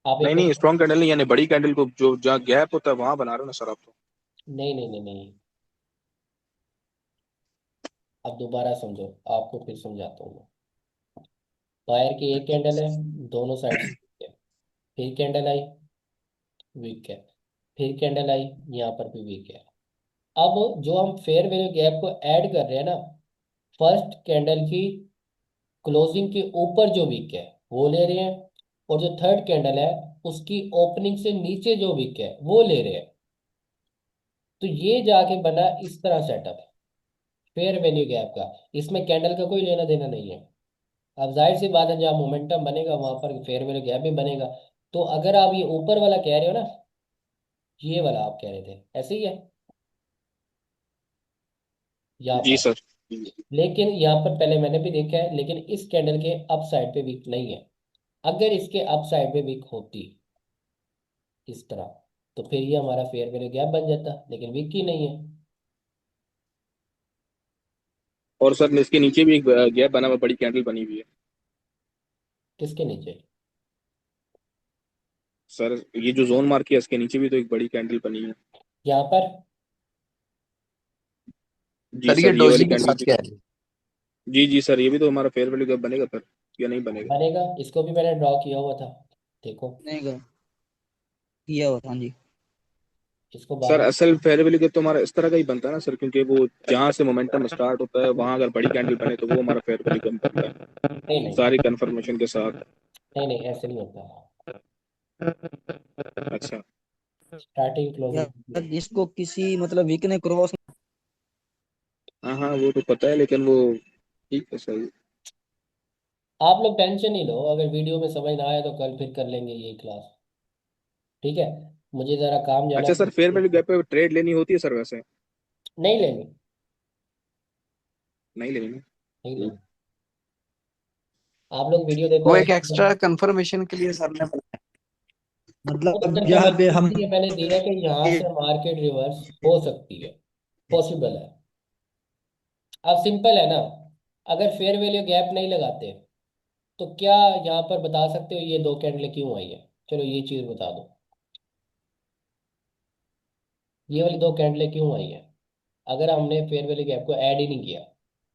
आप एक नहीं नहीं, मिनट, स्ट्रॉन्ग कैंडल नहीं, यानी बड़ी कैंडल को जो जहाँ गैप होता है वहां बना रहे हो ना सर आप तो? नहीं नहीं नहीं नहीं, अब दोबारा समझो, आपको फिर समझाता हूँ मैं। बायर की एक कैंडल है, दोनों साइड से है। फिर कैंडल आई, वीक है। फिर कैंडल आई, यहाँ पर भी वीक है। अब जो हम फेयर वैल्यू गैप को ऐड कर रहे हैं ना, फर्स्ट कैंडल की क्लोजिंग के ऊपर जो वीक है वो ले रहे हैं, और जो थर्ड कैंडल है उसकी ओपनिंग से नीचे जो वीक है वो ले रहे हैं। तो ये जाके बना इस तरह सेटअप फेयर वैल्यू गैप का। इसमें कैंडल का कोई लेना देना नहीं है। अब जाहिर सी बात है, जहाँ मोमेंटम बनेगा वहां पर फेयर वैल्यू गैप भी बनेगा। तो अगर आप ये ऊपर वाला कह रहे हो ना, ये वाला आप कह रहे थे ऐसे ही है यहाँ जी पर। सर। लेकिन यहाँ पर पहले मैंने भी देखा है, लेकिन इस कैंडल के अप साइड पे वीक नहीं है। अगर इसके अप साइड पे वीक होती इस तरह, तो फिर ये हमारा फेयर वैल्यू गैप बन जाता, लेकिन वीक ही नहीं है। और सर इसके नीचे भी एक गैप बना हुआ, बड़ी कैंडल बनी हुई है किसके नीचे? सर, ये जो जोन मार्क किया इसके नीचे भी तो एक बड़ी कैंडल बनी है। यहाँ पर जी सर ये सर, ये वाली डोजी के कैंडल साथ भी। क्या है? जी जी सर, ये भी तो हमारा फेयर वैल्यू गैप बनेगा सर, या नहीं बनेगा? बनेगा, इसको भी मैंने ड्रॉ किया हुआ था, देखो। नहीं किया हुआ था, हाँ जी। इसको सर बाद में। असल फेयर वैल्यू गैप तो हमारा इस तरह का ही बनता है ना सर, क्योंकि वो जहाँ से मोमेंटम स्टार्ट होता है वहां अगर बड़ी कैंडल बने तो वो हमारा फेयर वैल्यू गैप बनता नहीं है नहीं सारी कंफर्मेशन के साथ। नहीं नहीं, ऐसे नहीं होता। अच्छा। स्टार्टिंग यार क्लोजिंग। जिसको किसी मतलब वीक ने क्रॉस। हाँ हाँ वो तो पता है, लेकिन वो ठीक है सही। आप लोग टेंशन नहीं लो, अगर वीडियो में समझ ना आए तो कल फिर कर लेंगे ये क्लास। ठीक है, मुझे ज़रा काम जाना अच्छा सर, फेयर है। वैल्यू गैप पे ट्रेड लेनी होती है सर वैसे? नहीं लेनी। नहीं लेनी ना? नहीं ठीक। लेनी। आप लोग वीडियो वो देखो। एक एक्स्ट्रा कंफर्मेशन के लिए सर ने बनाया। वो मतलब यहाँ पे कंफर्मेशन हम इसलिए मैंने दिया कि यहाँ से मार्केट रिवर्स हो सकती है, पॉसिबल है। अब सिंपल है ना, अगर फेयर वैल्यू गैप नहीं लगाते तो क्या यहाँ पर बता सकते हो ये दो कैंडल क्यों आई है? चलो ये चीज़ बता दो, ये वाली दो कैंडल क्यों आई है? अगर हमने फेयर वैल्यू गैप को ऐड ही नहीं किया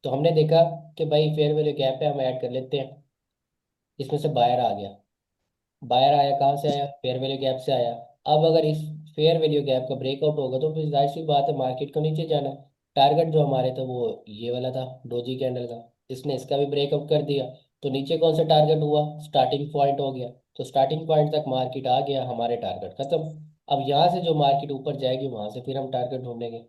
तो हमने देखा कि भाई फेयर वैल्यू गैप है, हम ऐड कर लेते हैं। इसमें से बायर आ गया। बायर आया कहाँ से आया? फेयर वैल्यू गैप से आया। अब अगर इस फेयर वैल्यू गैप का ब्रेकआउट होगा तो फिर जाहिर सी बात है मार्केट को नीचे जाना है। टारगेट जो हमारे था वो ये वाला था, डोजी कैंडल का। इसने इसका भी ब्रेकआउट कर दिया, तो नीचे कौन सा टारगेट हुआ? स्टार्टिंग पॉइंट हो गया। तो स्टार्टिंग पॉइंट तक मार्केट आ गया, हमारे टारगेट खत्म। अब यहाँ से जो मार्केट ऊपर जाएगी वहां से फिर हम टारगेट ढूंढेंगे।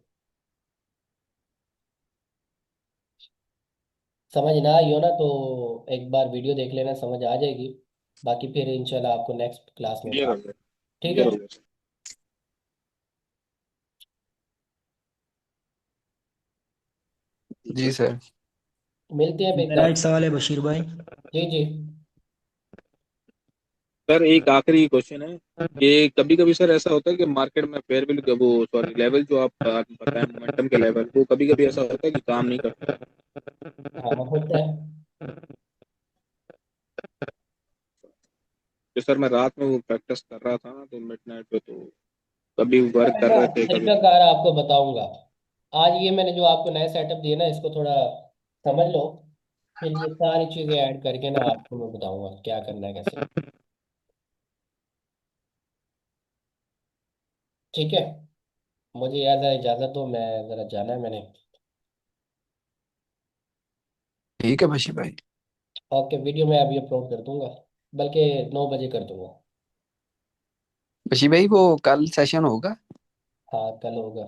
समझ ना आई हो ना तो एक बार वीडियो देख लेना, समझ आ जाएगी। बाकी फिर इंशाल्लाह आपको नेक्स्ट क्लास में क्लियर बता। हो गया। ठीक क्लियर है, हो गया। ठीक जी है। सर। मिलते हैं फिर मेरा कल। एक सवाल है बशीर भाई। जी जी। सर एक आखिरी क्वेश्चन है कि कभी कभी सर ऐसा होता है कि मार्केट में फेयर वैल्यू वो सॉरी लेवल जो आप बताएं मोमेंटम के लेवल, वो कभी कभी ऐसा होता है कि काम नहीं करता है। हाँ होता है। तो सर मैं रात में वो प्रैक्टिस कर रहा था ना तो मिडनाइट पे, तो कभी वर्क मैं कर ना रहे थे कभी। तरीकाकार आपको बताऊंगा। आज ये मैंने जो आपको नया सेटअप दिया ना, इसको थोड़ा समझ लो। फिर ये सारी चीजें ऐड करके ना आपको मैं बताऊंगा क्या करना है कैसे। ठीक है, मुझे यार जरा इजाजत दो, मैं जरा जाना है मैंने। ठीक है बशी भाई। ओके, वीडियो मैं अभी अपलोड कर दूंगा, बल्कि 9 बजे कर दूंगा। बशी भाई वो कल सेशन होगा? हाँ कल होगा।